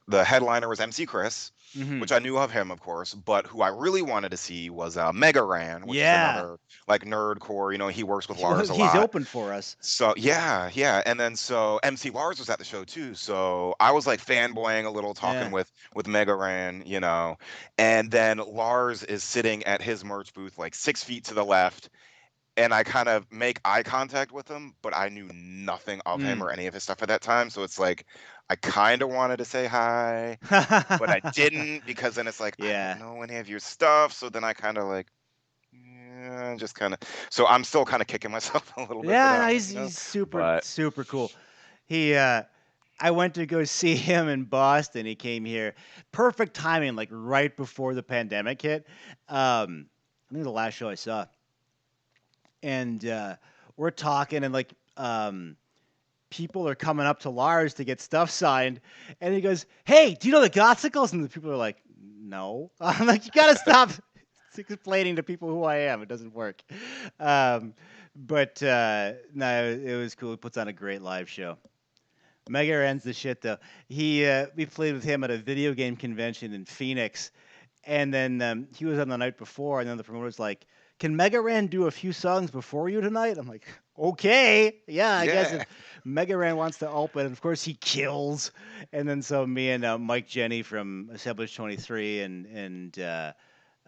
[SPEAKER 2] the headliner was MC Chris,
[SPEAKER 1] Hmm.
[SPEAKER 2] which I knew of him, of course, but who I really wanted to see was Mega Ran, which is
[SPEAKER 1] Yeah,
[SPEAKER 2] another like nerdcore. He works with Lars a
[SPEAKER 1] he's
[SPEAKER 2] lot.
[SPEAKER 1] open for us.
[SPEAKER 2] So yeah, yeah, and then so MC Lars was at the show too. So I was like fanboying a little, talking
[SPEAKER 1] Yeah.
[SPEAKER 2] with Mega Ran, and then Lars is sitting at his merch booth like 6 feet to the left, and I kind of make eye contact with him, but I knew nothing of him
[SPEAKER 1] Mm.
[SPEAKER 2] or any of his stuff at that time. So it's like I kind of wanted to say hi, but I didn't because then it's like I don't
[SPEAKER 1] Yeah.
[SPEAKER 2] know any of your stuff. So then I kind of like, yeah, just kind of. So I'm still kind of kicking myself a little bit for
[SPEAKER 1] Yeah,
[SPEAKER 2] that
[SPEAKER 1] no,
[SPEAKER 2] one,
[SPEAKER 1] he's super
[SPEAKER 2] But
[SPEAKER 1] super cool. He I went to go see him in Boston. He came here. Perfect timing, like right before the pandemic hit. I think the last show I saw. And we're talking and like people are coming up to Lars to get stuff signed, and he goes, "Hey, do you know the Gothsicles?" And the people are like, "No." I'm like, "You gotta stop explaining to people who I am. It doesn't work." Um, but no, it was cool. He puts on a great live show. Mega ends the shit though. We played with him at a video game convention in Phoenix, and then he was on the night before, and then the promoter's like, "Can Mega Ran do a few songs before you tonight?" I'm like, "Okay, yeah, I guess
[SPEAKER 2] yeah,
[SPEAKER 1] if Mega Ran wants to open, and of course he kills." And then so me and Mike Jenny from Assemblage 23 and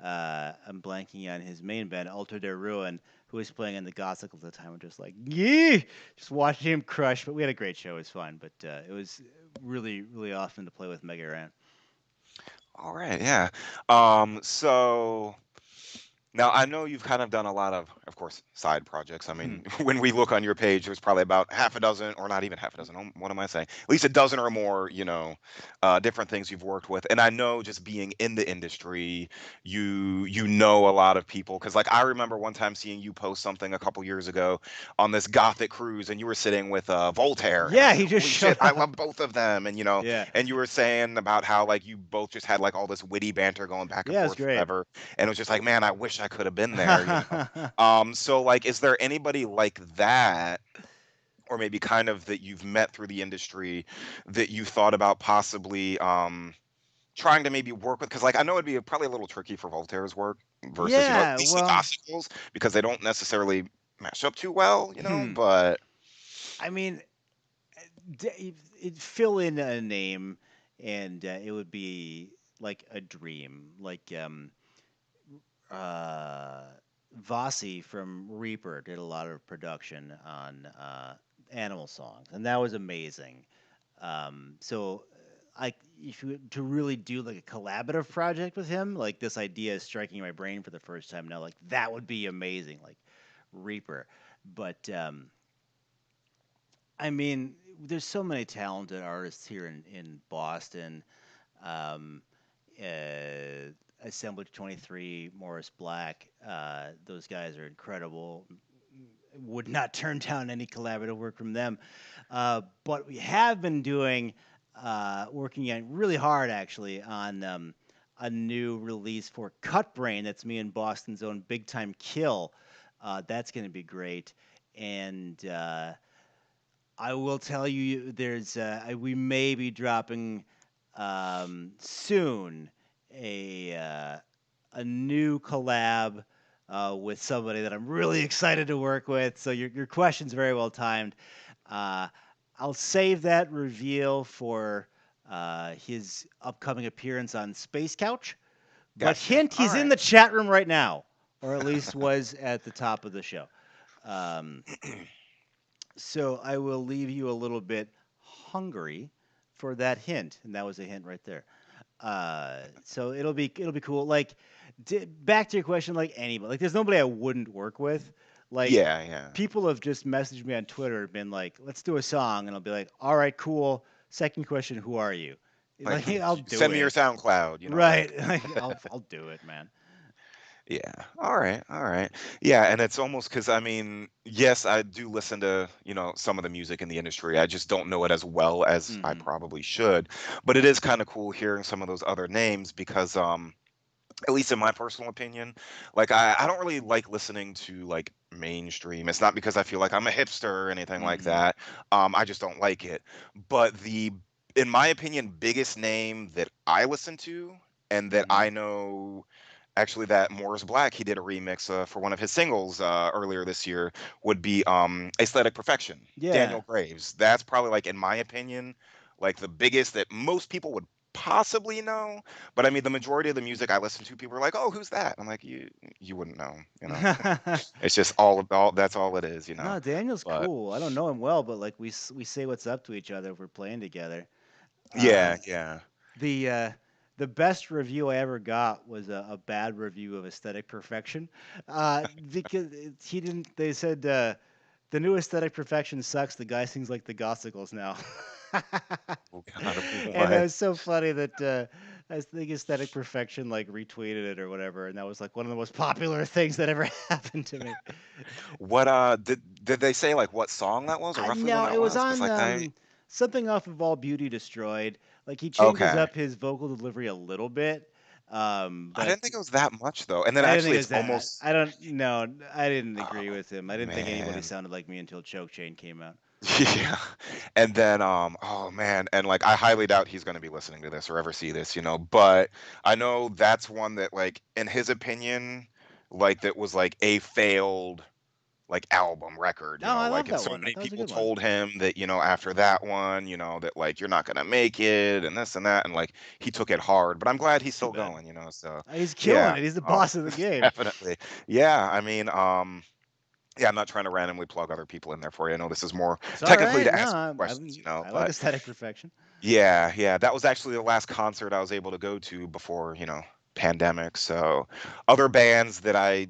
[SPEAKER 1] I'm blanking on his main band, Alter der Ruin, who was playing in the Gothsicles at the time. We're just like, yeah, just watching him crush. But we had a great show. It was fun. But it was really, really awesome to play with Mega Ran.
[SPEAKER 2] all right, yeah. So Now, I know you've kind of done a lot of course, side projects. I
[SPEAKER 1] Hmm.
[SPEAKER 2] mean, when we look on your page, there's probably about half a dozen, or not even half a dozen. What am I saying? At least a dozen or more, different things you've worked with. And I know just being in the industry, you know a lot of people. Because like I remember one time seeing you post something a couple years ago on this Gothic cruise, and you were sitting with Voltaire, and I
[SPEAKER 1] Yeah,
[SPEAKER 2] was
[SPEAKER 1] he
[SPEAKER 2] like,
[SPEAKER 1] just
[SPEAKER 2] holy shit,
[SPEAKER 1] showed
[SPEAKER 2] I
[SPEAKER 1] up.
[SPEAKER 2] love both of them.
[SPEAKER 1] Yeah,
[SPEAKER 2] And you were saying about how like you both just had like all this witty banter going back and
[SPEAKER 1] yeah, it's
[SPEAKER 2] forth
[SPEAKER 1] great.
[SPEAKER 2] forever, and it was just like, man, I wish I could have been there. So like, is there anybody like that, or maybe kind of that you've met through the industry that you thought about possibly trying to maybe work with? Because like I know it'd be probably a little tricky for Voltaire's work versus at
[SPEAKER 1] Yeah,
[SPEAKER 2] least the
[SPEAKER 1] well,
[SPEAKER 2] Gothsicles, because they don't necessarily match up too well,
[SPEAKER 1] hmm.
[SPEAKER 2] But
[SPEAKER 1] I mean, fill in a name, and it would be like a dream, like uh, Vossi from Reaper did a lot of production on animal songs, and that was amazing. So, I if you to really do like a collaborative project with him, like this idea is striking my brain for the first time now. Like that would be amazing, like Reaper. But I mean, there's so many talented artists here in Boston. Um, uh, Assemblage 23, Morris Black. Those guys are incredible. Would not turn down any collaborative work from them. But we have been doing, working on really hard actually on a new release for Cut Brain. That's me and Boston's own Big Time Kill. That's going to be great. And I will tell you, we may be dropping soon a uh, a new collab with somebody that I'm really excited to work with. So your question's very well timed. Uh, I'll save that reveal for his upcoming appearance on Space Couch. But
[SPEAKER 2] gotcha.
[SPEAKER 1] hint,
[SPEAKER 2] All
[SPEAKER 1] he's in
[SPEAKER 2] right.
[SPEAKER 1] the chat room right now, or at least was at the top of the show. Um, so I will leave you a little bit hungry for that hint, and that was a hint right there. So it'll be cool. Like back to your question, like anybody, like there's nobody I wouldn't work with. Like
[SPEAKER 2] Yeah, yeah.
[SPEAKER 1] people have just messaged me on Twitter and been like, "Let's do a song," and I'll be like, "All right, cool." Second question, who are you?
[SPEAKER 2] Like,
[SPEAKER 1] Like I'll do
[SPEAKER 2] send me your
[SPEAKER 1] it.
[SPEAKER 2] SoundCloud,
[SPEAKER 1] Right.
[SPEAKER 2] like.
[SPEAKER 1] Like I'll do it, man.
[SPEAKER 2] Yeah. All right. All right. Yeah. And it's almost because, I mean, yes, I do listen to, some of the music in the industry. I just don't know it as well as I
[SPEAKER 1] Hmm.
[SPEAKER 2] probably should. But it is kind of cool hearing some of those other names because, at least in my personal opinion, like I don't really like listening to like mainstream. It's not because I feel like I'm a hipster or anything like
[SPEAKER 1] Hmm.
[SPEAKER 2] that. I just don't like it. But in my opinion, biggest name that I listen to and that
[SPEAKER 1] Hmm.
[SPEAKER 2] I know actually that Morris Black, he did a remix for one of his singles earlier this year, would be Aesthetic Perfection,
[SPEAKER 1] Yeah.
[SPEAKER 2] Daniel Graves. That's probably like in my opinion like the biggest that most people would possibly know. But I mean the majority of the music I listen to, people are like, oh, who's that? I'm like, you wouldn't know. It's just all that's all it is.
[SPEAKER 1] No, Daniel's
[SPEAKER 2] But
[SPEAKER 1] cool. I don't know him well, but like we say what's up to each other if we're playing together. Uh,
[SPEAKER 2] yeah, yeah.
[SPEAKER 1] the uh, the best review I ever got was a bad review of Aesthetic Perfection, because he didn't. They said the new Aesthetic Perfection sucks. The guy sings like the Gothsicles now,
[SPEAKER 2] Oh god,
[SPEAKER 1] and it
[SPEAKER 2] what?
[SPEAKER 1] was so funny that I think Aesthetic Perfection like retweeted it or whatever, and that was like one of the most popular things that ever happened to me.
[SPEAKER 2] What did they say like what song that was or roughly when
[SPEAKER 1] No,
[SPEAKER 2] that
[SPEAKER 1] it was
[SPEAKER 2] was? Because
[SPEAKER 1] on
[SPEAKER 2] like I
[SPEAKER 1] something off of All Beauty Destroyed. Like he changes
[SPEAKER 2] okay.
[SPEAKER 1] up his vocal delivery a little bit,
[SPEAKER 2] I
[SPEAKER 1] but
[SPEAKER 2] didn't think it was that much though. And then
[SPEAKER 1] I didn't think
[SPEAKER 2] actually
[SPEAKER 1] it
[SPEAKER 2] it's
[SPEAKER 1] was that.
[SPEAKER 2] almost
[SPEAKER 1] I don't know. I didn't agree
[SPEAKER 2] oh
[SPEAKER 1] with him. I didn't think anybody
[SPEAKER 2] man.
[SPEAKER 1] sounded like me until Choke Chain came out.
[SPEAKER 2] Yeah. And then oh man, and like I highly doubt he's going to be listening to this or ever see this, but I know that's one that like in his opinion like that was like a failed like album record,
[SPEAKER 1] No, I
[SPEAKER 2] like
[SPEAKER 1] love
[SPEAKER 2] and
[SPEAKER 1] that
[SPEAKER 2] so
[SPEAKER 1] one. I
[SPEAKER 2] many
[SPEAKER 1] thought it was a
[SPEAKER 2] people
[SPEAKER 1] good one.
[SPEAKER 2] told him that, after that one, that like you're not going to make it and this and that and like he took it hard, but I'm glad he's
[SPEAKER 1] It's too
[SPEAKER 2] still
[SPEAKER 1] bad.
[SPEAKER 2] going, so
[SPEAKER 1] He's killing
[SPEAKER 2] yeah.
[SPEAKER 1] it. He's the
[SPEAKER 2] Oh,
[SPEAKER 1] boss of the game.
[SPEAKER 2] definitely. Yeah, I mean yeah, I'm not trying to randomly plug other people in there for you. I know this is more
[SPEAKER 1] It's all
[SPEAKER 2] technically
[SPEAKER 1] right.
[SPEAKER 2] to
[SPEAKER 1] No,
[SPEAKER 2] ask questions,
[SPEAKER 1] I like
[SPEAKER 2] but
[SPEAKER 1] Aesthetic Perfection.
[SPEAKER 2] yeah, yeah, that was actually the last concert I was able to go to before, pandemic. So other bands that I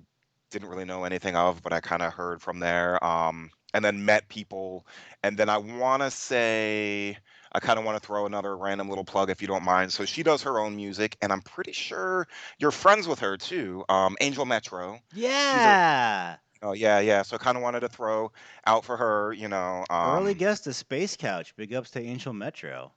[SPEAKER 2] didn't really know anything of, but I kind of heard from there. And then met people. And then I want to say, I kind of want to throw another random little plug if you don't mind. So she does her own music, and I'm pretty sure you're friends with her too. Angel Metro. She's a,
[SPEAKER 1] Yeah.
[SPEAKER 2] oh yeah, yeah. So I kind of wanted to throw out for her,
[SPEAKER 1] Early guest to Space Couch. Big ups to Angel Metro.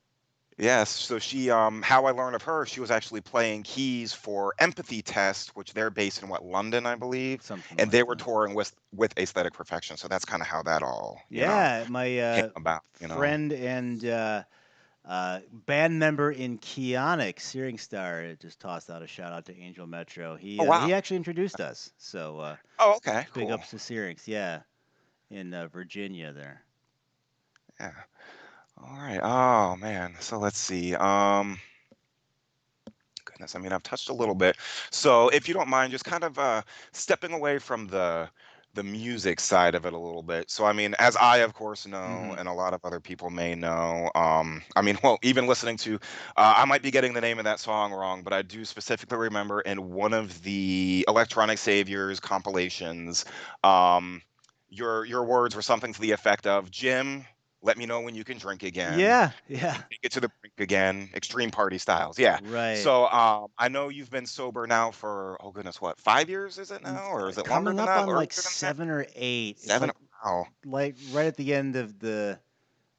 [SPEAKER 2] yes, so she how I learned of her, she was actually playing keys for Empathy Test, which they're based in what, London, I believe,
[SPEAKER 1] Something
[SPEAKER 2] and
[SPEAKER 1] like
[SPEAKER 2] they were
[SPEAKER 1] that.
[SPEAKER 2] touring with Aesthetic Perfection. So that's kind of how that all,
[SPEAKER 1] Yeah, my
[SPEAKER 2] came about.
[SPEAKER 1] friend and band member in Keonic, Searing Star, just tossed out a shout out to Angel Metro.
[SPEAKER 2] Oh
[SPEAKER 1] He
[SPEAKER 2] wow.
[SPEAKER 1] actually introduced us. So
[SPEAKER 2] Oh, okay,
[SPEAKER 1] big
[SPEAKER 2] cool.
[SPEAKER 1] ups to Searings, yeah, in Virginia there.
[SPEAKER 2] Yeah. All right. Oh man. So let's see. Goodness, I mean, I've touched a little bit. So, if you don't mind, just kind of stepping away from the music side of it a little bit. So, I mean, as I of course know,
[SPEAKER 1] Hmm.
[SPEAKER 2] and a lot of other people may know, I mean, well, even listening to, I might be getting the name of that song wrong, but I do specifically remember in one of the Electronic Saviors compilations, um, your words were something to the effect of, "Jim, let me know when you can drink again."
[SPEAKER 1] Yeah, yeah,
[SPEAKER 2] Take it to the brink again, extreme party styles. Yeah.
[SPEAKER 1] right.
[SPEAKER 2] So I know you've been sober now for, oh goodness, what, 5 years is it now, or is it longer
[SPEAKER 1] Coming
[SPEAKER 2] than
[SPEAKER 1] up
[SPEAKER 2] that,
[SPEAKER 1] on
[SPEAKER 2] or earlier
[SPEAKER 1] like
[SPEAKER 2] than that?
[SPEAKER 1] 7 or 8. It's
[SPEAKER 2] 7. Wow.
[SPEAKER 1] like right at the end of the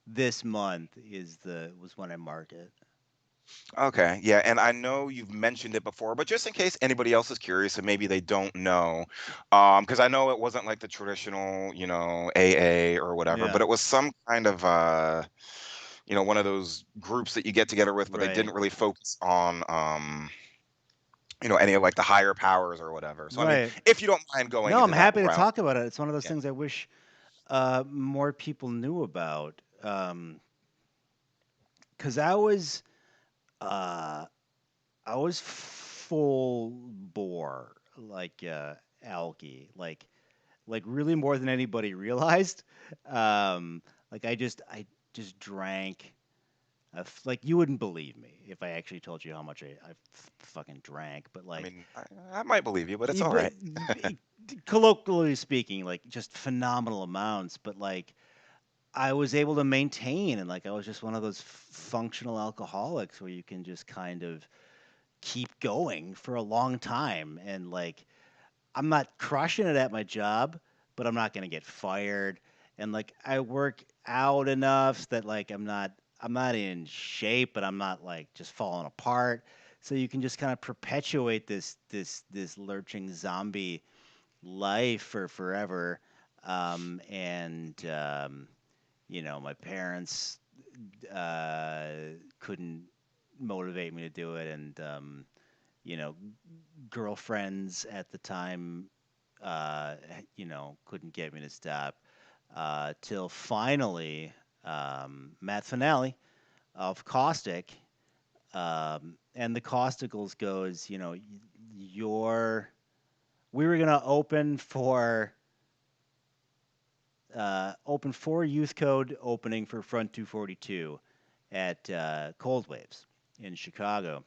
[SPEAKER 1] this month is the was when I mark it.
[SPEAKER 2] Okay. Yeah, and I know you've mentioned it before, but just in case anybody else is curious and maybe they don't know, because I know it wasn't like the traditional, AA or whatever, but
[SPEAKER 1] Yeah,
[SPEAKER 2] it was some kind of one of those groups that you get together with, but they
[SPEAKER 1] right,
[SPEAKER 2] didn't really focus on any of like the higher powers or whatever. So I mean,
[SPEAKER 1] right.
[SPEAKER 2] if you don't mind going
[SPEAKER 1] No, I'm
[SPEAKER 2] into that
[SPEAKER 1] happy to
[SPEAKER 2] realm.
[SPEAKER 1] talk about it. It's one of those
[SPEAKER 2] Yeah.
[SPEAKER 1] things I wish more people knew about. Because uh, I was full bore, like alky, like really more than anybody realized. Um, like I just drank. Like you wouldn't believe me if I actually told you how much I fucking drank, but
[SPEAKER 2] I
[SPEAKER 1] like,
[SPEAKER 2] mean, I might believe you, but it's all
[SPEAKER 1] but
[SPEAKER 2] right.
[SPEAKER 1] colloquially speaking, like just phenomenal amounts. But like I was able to maintain, and like I was just one of those functional alcoholics where you can just kind of keep going for a long time, and like I'm not crushing it at my job, but I'm not gonna get fired. And like I work out enough that like I'm not in shape, but I'm not like just falling apart. So you can just kind of perpetuate this lurching zombie life for forever. And my parents uh, couldn't motivate me to do it, and you know, girlfriends at the time, couldn't get me to stop. Till finally, Matt Finale of Caustic, and the Causticles goes, your we were gonna open for Youth Code opening for Front 242 at Cold Waves in Chicago.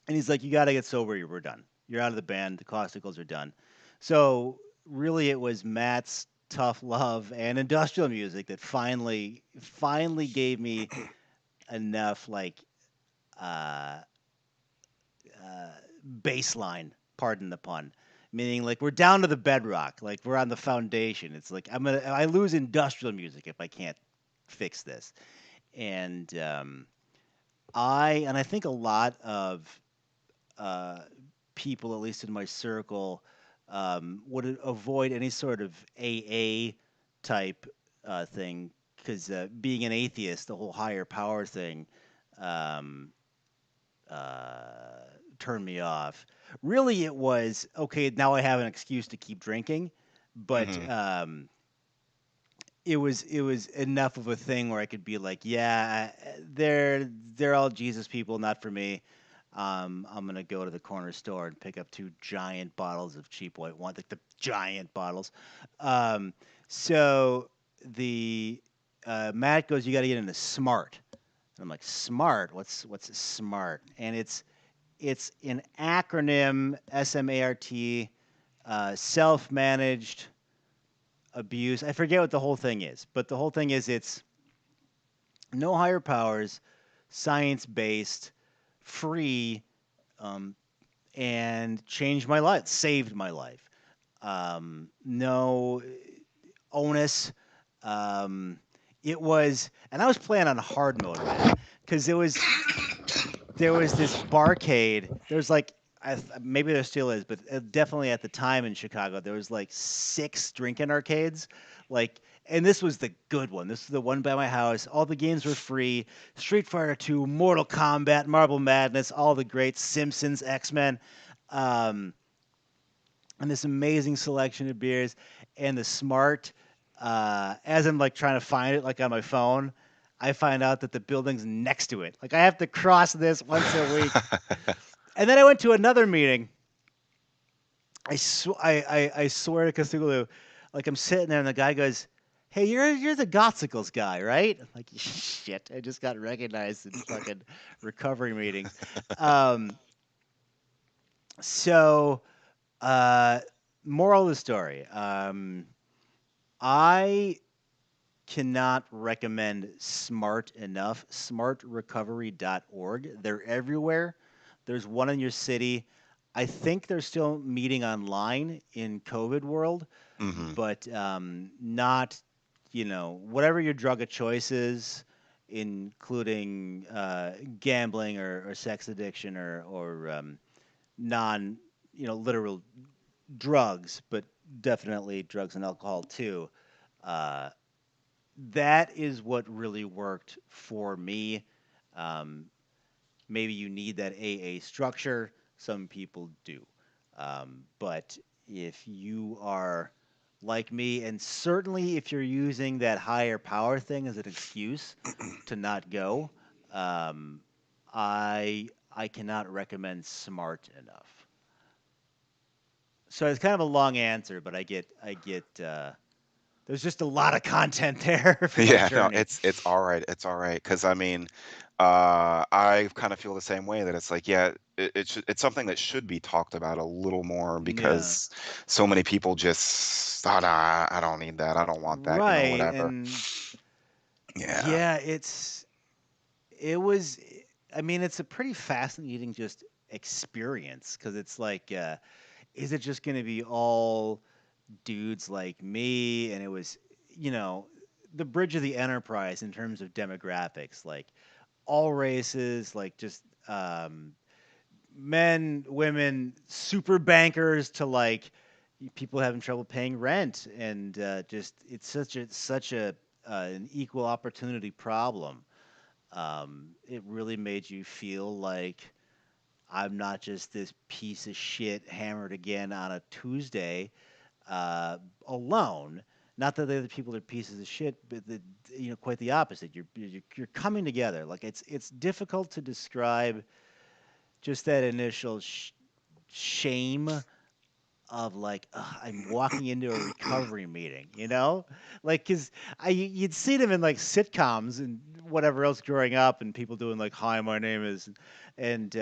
[SPEAKER 1] And he's like, "You got to get sober. We're done. You're out of the band. The Causticles are done." So really, it was Matt's tough love and industrial music that finally gave me enough uh, uh, baseline. Pardon the pun. Meaning, like we're down to the bedrock. Like we're on the foundation. It's like I lose industrial music if I can't fix this. And I think a lot of uh, people, at least in my circle, would avoid any sort of AA type thing because being an atheist, the whole higher power thing um, turned me off. Really, it was okay. Now I have an excuse to keep drinking, but
[SPEAKER 2] Hmm.
[SPEAKER 1] it was enough of a thing where I could be like, yeah, they're all Jesus people, not for me. I'm gonna go to the corner store and pick up 2 giant bottles of cheap white wine, like the giant bottles. Um, so the Matt goes, you got to get into smart. And I'm like, smart? What's smart? And It's an acronym, SMART, self-managed abuse. I forget what the whole thing is, but the whole thing is it's no higher powers, science-based, free, um, and changed my life, saved my life. No onus. Um, it was, and I was playing on hard mode, man, because there was this barcade. There's like, maybe there still is, but definitely at the time in Chicago, there was like 6 drinking arcades, like. And this was the good one. This is the one by my house. All the games were free. Street Fighter 2, Mortal Kombat, Marble Madness, all the greats, Simpsons, X-Men. Um, and this amazing selection of beers and the smart as I'm like trying to find it like on my phone, I find out that the building's next to it. Like I have to cross this once a week. And then I went to another meeting. I swear to Cthulhu, like I'm sitting there and the guy goes, "Hey, you're the Gothsicles guy, right?" I'm like, shit, I just got recognized in fucking recovery meetings. Um, so uh, moral of the story. I cannot recommend Smart enough. Smartrecovery.org. They're everywhere. There's one in your city. I think they're still meeting online in COVID world,
[SPEAKER 2] Hmm.
[SPEAKER 1] but not, whatever your drug of choice is, including gambling or sex addiction or non, literal drugs, but definitely drugs and alcohol too. Uh, that is what really worked for me. Um, Maybe you need that AA structure. Some people do. But if you are like me, and certainly if you're using that higher power thing as an excuse to not go, um, I cannot recommend Smart enough. So it's kind of a long answer, but I get there's just a lot of content there for my
[SPEAKER 2] Yeah, no,
[SPEAKER 1] journey.
[SPEAKER 2] it's all right. It's all right. Because I mean, I kind of feel the same way that it's like, yeah, it's something that should be talked about a little more
[SPEAKER 1] Yeah.
[SPEAKER 2] because so many people just, oh, nah, I don't need that. I don't want that,
[SPEAKER 1] Right.
[SPEAKER 2] whatever.
[SPEAKER 1] And
[SPEAKER 2] Yeah.
[SPEAKER 1] yeah, it was I mean, it's a pretty fascinating just experience because it's like is it just going to be all dudes like me and it was you know the bridge of the enterprise in terms of demographics like all races like just men, women, super bankers to like people having trouble paying rent, and just it's such a an equal opportunity problem. It really made you feel like I'm not just this piece of shit hammered again on a Tuesday alone. Not that the other people are pieces of shit, but quite the opposite. You're coming together. Like it's difficult to describe just that initial shame of like I'm walking into a recovery meeting, like because you'd see them in like sitcoms and whatever else growing up, and people doing like "Hi, my name is," and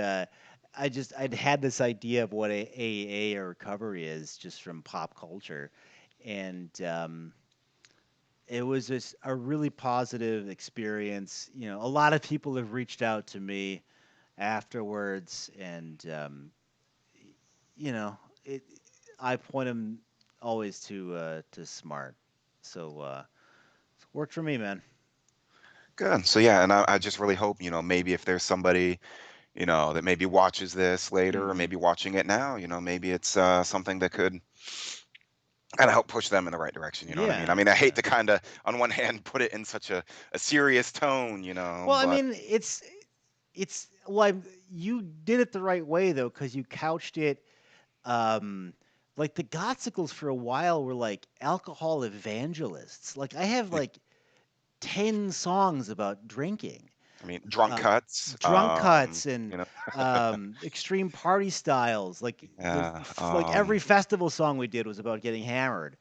[SPEAKER 1] I'd had this idea of what AA or recovery is just from pop culture, and it was just a really positive experience. A lot of people have reached out to me afterwards, and you know, it. I point them always to smart. So it's worked for me, man.
[SPEAKER 2] Good. So yeah, and I just really hope, maybe if there's somebody, that maybe watches this later or
[SPEAKER 1] Hmm.
[SPEAKER 2] maybe watching it now, maybe it's something that could kind of help push them in the right direction. You know what I mean? I
[SPEAKER 1] Yeah,
[SPEAKER 2] mean, I hate
[SPEAKER 1] yeah.
[SPEAKER 2] to kind of, on one hand, put it in such a serious tone,
[SPEAKER 1] Well, I
[SPEAKER 2] but
[SPEAKER 1] mean, it's well, you did it the right way though, because you couched it. Um, like the Gothsicles for a while were like alcohol evangelists. Like I have like 10 songs about drinking.
[SPEAKER 2] I mean, drunk
[SPEAKER 1] uh,
[SPEAKER 2] cuts,
[SPEAKER 1] Drunk cuts and
[SPEAKER 2] you know,
[SPEAKER 1] extreme party styles. Like
[SPEAKER 2] yeah,
[SPEAKER 1] like every festival song we did was about getting hammered,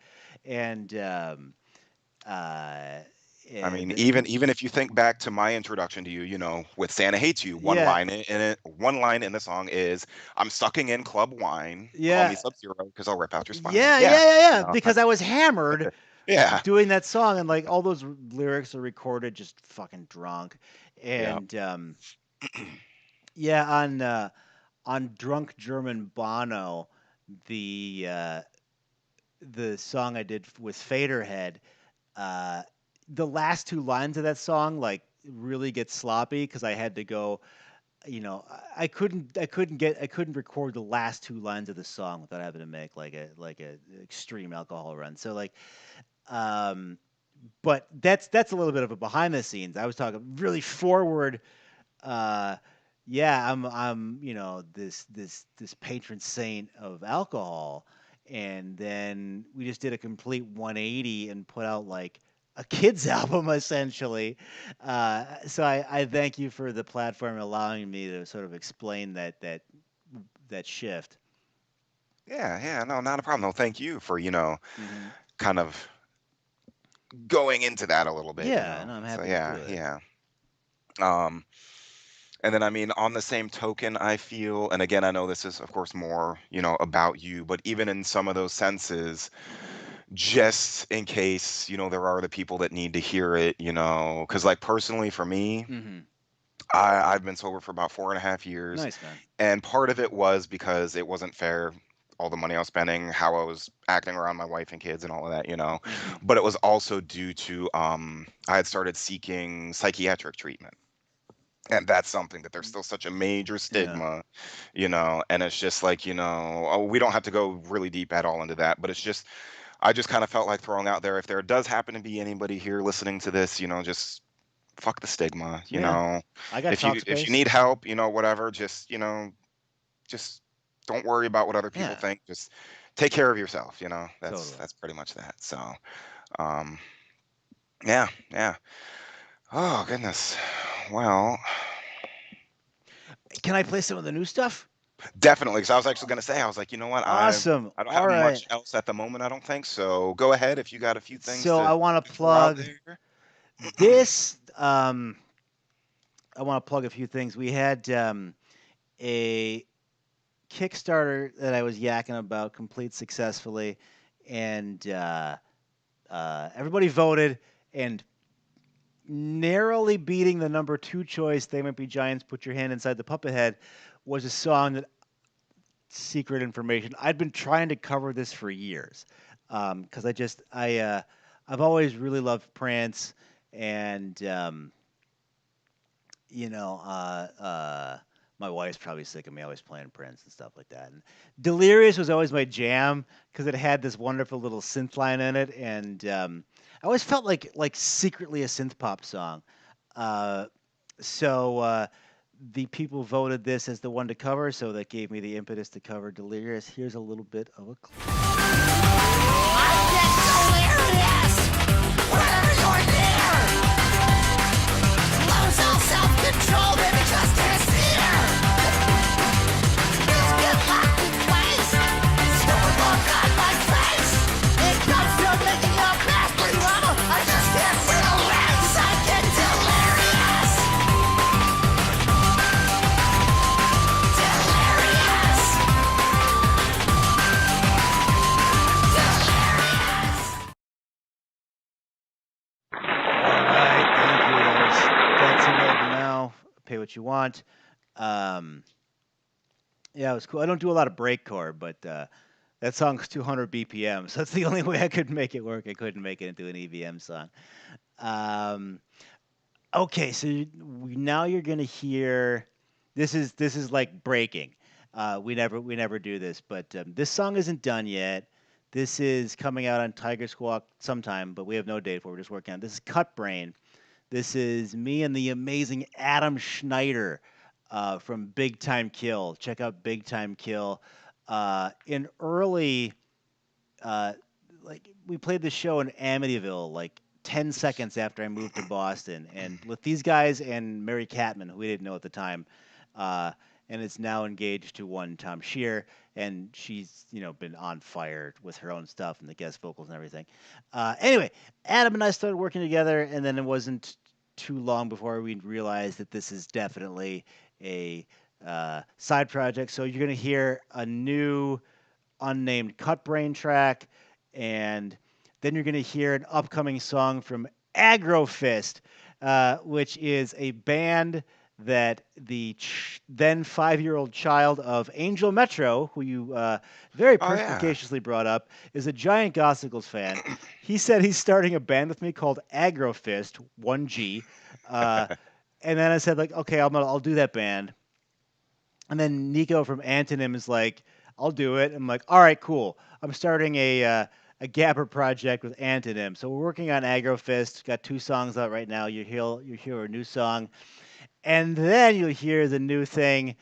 [SPEAKER 1] and uh,
[SPEAKER 2] I mean,
[SPEAKER 1] And
[SPEAKER 2] even if you think back to my introduction to you, with Santa Hates You,
[SPEAKER 1] yeah,
[SPEAKER 2] one line in the song is, "I'm sucking in club wine. Call me
[SPEAKER 1] yeah,
[SPEAKER 2] Sub-Zero because I'll rip out your spine."
[SPEAKER 1] yeah,
[SPEAKER 2] Yeah,
[SPEAKER 1] yeah, yeah,
[SPEAKER 2] you
[SPEAKER 1] yeah.
[SPEAKER 2] know,
[SPEAKER 1] Because I was hammered
[SPEAKER 2] yeah,
[SPEAKER 1] doing that song, and like all those lyrics are recorded just fucking drunk,
[SPEAKER 2] yeah,
[SPEAKER 1] and yeah, on Drunk German Bono, the uh, the song I did with Faderhead, uh, the last two lines of that song like really get sloppy because I had to go. I couldn't record the last two lines of the song without having to make like a extreme alcohol run. So like, um, but that's a little bit of a behind the scenes. I was talking really forward. uh yeah, I'm this patron saint of alcohol, and then we just did a complete 180 and put out like a kids album essentially. So I thank you for the platform allowing me to sort of explain that shift.
[SPEAKER 2] yeah, yeah. No, not a problem. No, thank you for
[SPEAKER 1] Hmm.
[SPEAKER 2] kind of going into that a little bit.
[SPEAKER 1] Yeah, no, I'm
[SPEAKER 2] So
[SPEAKER 1] happy to
[SPEAKER 2] yeah,
[SPEAKER 1] do it.
[SPEAKER 2] yeah. Um, and then I mean, on the same token, I feel, and again, I know this is of course more about you, but even in some of those senses, just in case there are the people that need to hear it, because like personally for me,
[SPEAKER 1] Hmm.
[SPEAKER 2] I've been sober for about 4.5 years,
[SPEAKER 1] Nice, man.
[SPEAKER 2] and part of it was because it wasn't fair, all the money I was spending, how I was acting around my wife and kids and all of that.
[SPEAKER 1] Hmm.
[SPEAKER 2] But it was also due to I had started seeking psychiatric treatment. And that's something that there's still such a major
[SPEAKER 1] Yeah,
[SPEAKER 2] stigma. And it's just like, oh, we don't have to go really deep at all into that, but it's just, I just kind of felt like throwing out there, if there does happen to be anybody here listening to this, just fuck the stigma.
[SPEAKER 1] yeah, I got
[SPEAKER 2] If you
[SPEAKER 1] talk
[SPEAKER 2] if you
[SPEAKER 1] space.
[SPEAKER 2] need help, whatever, just just don't worry about what other people
[SPEAKER 1] Yeah,
[SPEAKER 2] think. Just take care of yourself. That's
[SPEAKER 1] totally.
[SPEAKER 2] that's pretty much that. So, um, yeah, yeah. Oh goodness. Well,
[SPEAKER 1] Can I play some of the new stuff?
[SPEAKER 2] definitely. Because I was actually gonna say, I was like, you know what,
[SPEAKER 1] Awesome.
[SPEAKER 2] I don't
[SPEAKER 1] All
[SPEAKER 2] have
[SPEAKER 1] right.
[SPEAKER 2] much else at the moment. I don't think so. Go ahead if you got a few things
[SPEAKER 1] So
[SPEAKER 2] to
[SPEAKER 1] I want to
[SPEAKER 2] throw out
[SPEAKER 1] plug
[SPEAKER 2] there.
[SPEAKER 1] this. I want to plug a few things. We had a Kickstarter that I was yakking about complete successfully, and everybody voted, and narrowly beating the number two choice, "They Might Be Giants, Put Your Hand Inside the Puppet Head," was a song that, secret information, I'd been trying to cover this for years, because I've always really loved Prince, and you know, my wife's probably sick of me always playing Prince and stuff like that. And Delirious was always my jam because it had this wonderful little synth line in it, and I always felt like secretly a synth pop song. Uh, so the people voted this as the one to cover, so that gave me the impetus to cover Delirious. Here's a little bit of a clip.
[SPEAKER 3] I get delirious whenever you're near. Lose all self-control, baby, just can't steer. Just get locked in place. Stupid look on my face. It comes to making a master level. I just can't relax. I get delirious. Delirious. Delirious.
[SPEAKER 1] All right, thank you. That's available now. Pay what you want. Um, yeah, it was cool. I don't do a lot of breakcore, but that song's 200 BPM, so that's the only way I could make it work. I couldn't make it into an EVM song. Um, okay, so now you're gonna hear. This is like breaking. We never do this, but this song isn't done yet. This is coming out on Tiger Squawk sometime, but we have no date for it. We're just working on it. This is Cut Brain. This is me and the amazing Adam Schneider from Big Time Kill. Check out Big Time Kill. In early, uh, like we played the show in Amityville, like 10 seconds after I moved to Boston, and with these guys and Mary Catman, who we didn't know at the time, uh, and is now engaged to one Tom Shear, and she's been on fire with her own stuff and the guest vocals and everything. Anyway, Adam and I started working together, and then it wasn't too long before we realized that this is definitely a side project. So you're gonna hear a new unnamed Cut Brain track, and then you're going to hear an upcoming song from Agrofist, which is a band that the then 5-year-old child of Angel Metro, who you very
[SPEAKER 2] Oh yeah.
[SPEAKER 1] perspicaciously brought up, is a giant Gothsicles fan. He said he's starting a band with me called Agrofist, 1G. And then I said, like, okay, I'll do that band. And then Nico from Antonym is like, I'll do it. I'm like, all right, cool. I'm starting a Gabber project with Antonym. So we're working on Agrofist. Got 2 songs out right now. You hear a new song, and then you'll hear the new thing.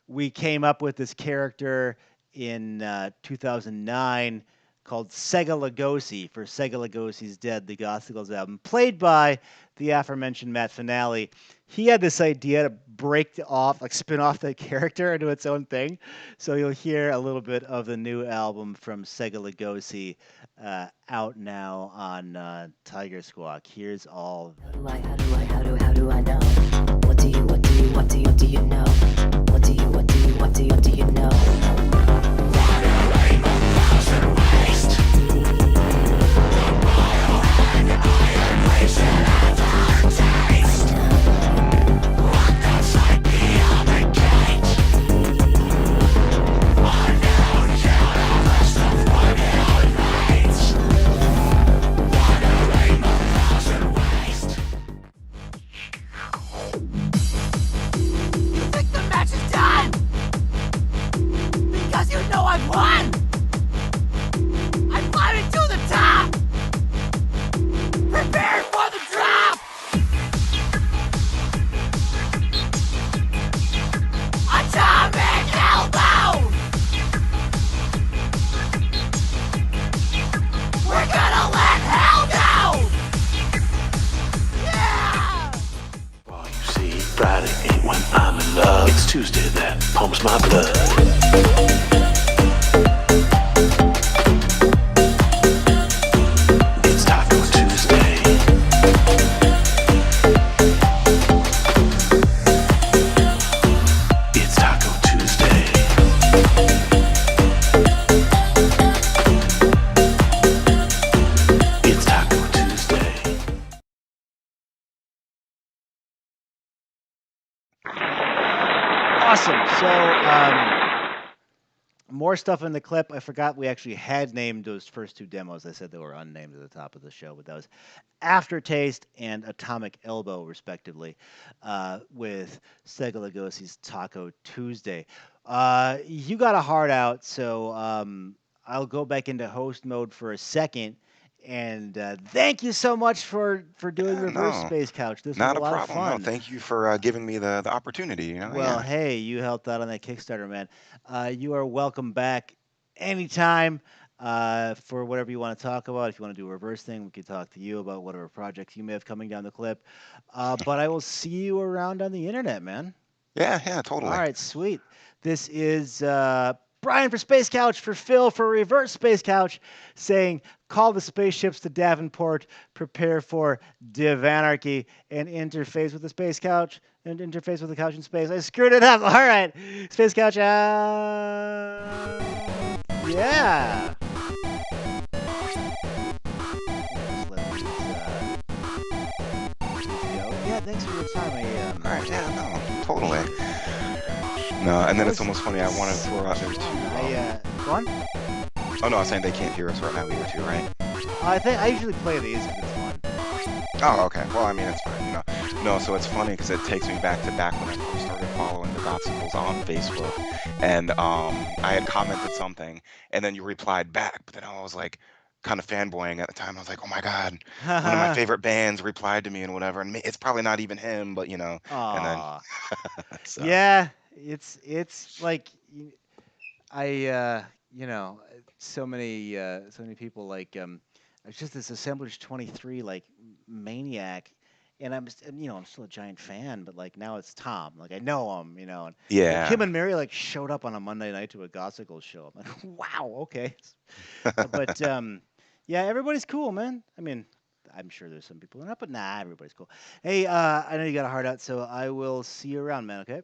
[SPEAKER 1] We came up with this character in 2009 called Sega Lugosi for Sega Lugosi's Dead, the Gothsicles album, played by the aforementioned Matt Finale. He had this idea to break off, like spin off that character into its own thing. So you'll hear a little bit of the new album from Sega Lugosi out now on Tiger Squawk. Here's all.
[SPEAKER 4] How do I know? What do you know? What do you know?
[SPEAKER 3] You think the match is done? Because you know I've won! I'm climbing to the top! Prepare for the drop! Atomic elbow! We're gonna let hell go! Yeah!
[SPEAKER 5] Well, you see, Friday ain't when I'm in love. It's Tuesday that pumps my blood. It's Taco Tuesday. It's Taco Tuesday. It's Taco Tuesday.
[SPEAKER 1] Awesome. So, more stuff in the clip. I forgot we actually had named those first 2 demos. I said they were unnamed at the top of the show, but that was Aftertaste and Atomic Elbow, respectively, with Sega Lugosi's Taco Tuesday. You got a heart out, so I'll go back into host mode for a second. And thank you so much for doing
[SPEAKER 2] Yeah,
[SPEAKER 1] Reverse
[SPEAKER 2] no,
[SPEAKER 1] Space Couch. This was
[SPEAKER 2] not
[SPEAKER 1] a
[SPEAKER 2] a
[SPEAKER 1] lot of
[SPEAKER 2] problem. No,
[SPEAKER 1] fun.
[SPEAKER 2] thank you for giving me the opportunity.
[SPEAKER 1] Well,
[SPEAKER 2] Yeah.
[SPEAKER 1] hey, you helped out on that Kickstarter, man. You are welcome back anytime for whatever you want to talk about. If you want to do a reverse thing, we could talk to you about whatever projects you may have coming down the clip. But I will see you around on the internet, man.
[SPEAKER 2] Yeah,
[SPEAKER 1] All
[SPEAKER 2] totally.
[SPEAKER 1] right, sweet. This is Brian for Space Couch, for Phil for Reverse Space Couch, saying, call the spaceships to Davenport, prepare for Div Anarchy, and interface with the Space Couch, and interface with the couch in space. I screwed it up. All right. Space Couch out. Yeah. Just let these, go. Yeah, thanks for your time.
[SPEAKER 2] All right, yeah, no, totally. No, and then it's almost funny. I wanted to throw out there too.
[SPEAKER 1] Go on.
[SPEAKER 2] Oh no, I was saying they can't hear us right now either, too, right?
[SPEAKER 1] I think I usually play these if it's fun.
[SPEAKER 2] Oh, okay. Well, I mean, it's fine. No, so it's funny because it takes me back when I first started following the Gothsicles on Facebook, and I had commented something, and then you replied back, but then I was like, kind of fanboying at the time. I was like, oh my god, one of my favorite bands replied to me and whatever, and it's probably not even him, but and then
[SPEAKER 1] Aw.
[SPEAKER 2] so
[SPEAKER 1] Yeah, it's like so many people like it's just this assemblage 23 like maniac, and I'm still a giant fan, but like now it's Tom. Like I know him, and
[SPEAKER 2] Yeah.
[SPEAKER 1] him and Mary like showed up on a Monday night to a Gothsicles show. I'm like, wow, okay. But yeah, everybody's cool, man. I mean, I'm sure there's some people who are not, but nah, everybody's cool. Hey, I know you got a heart out, so I will see you around, man. Okay.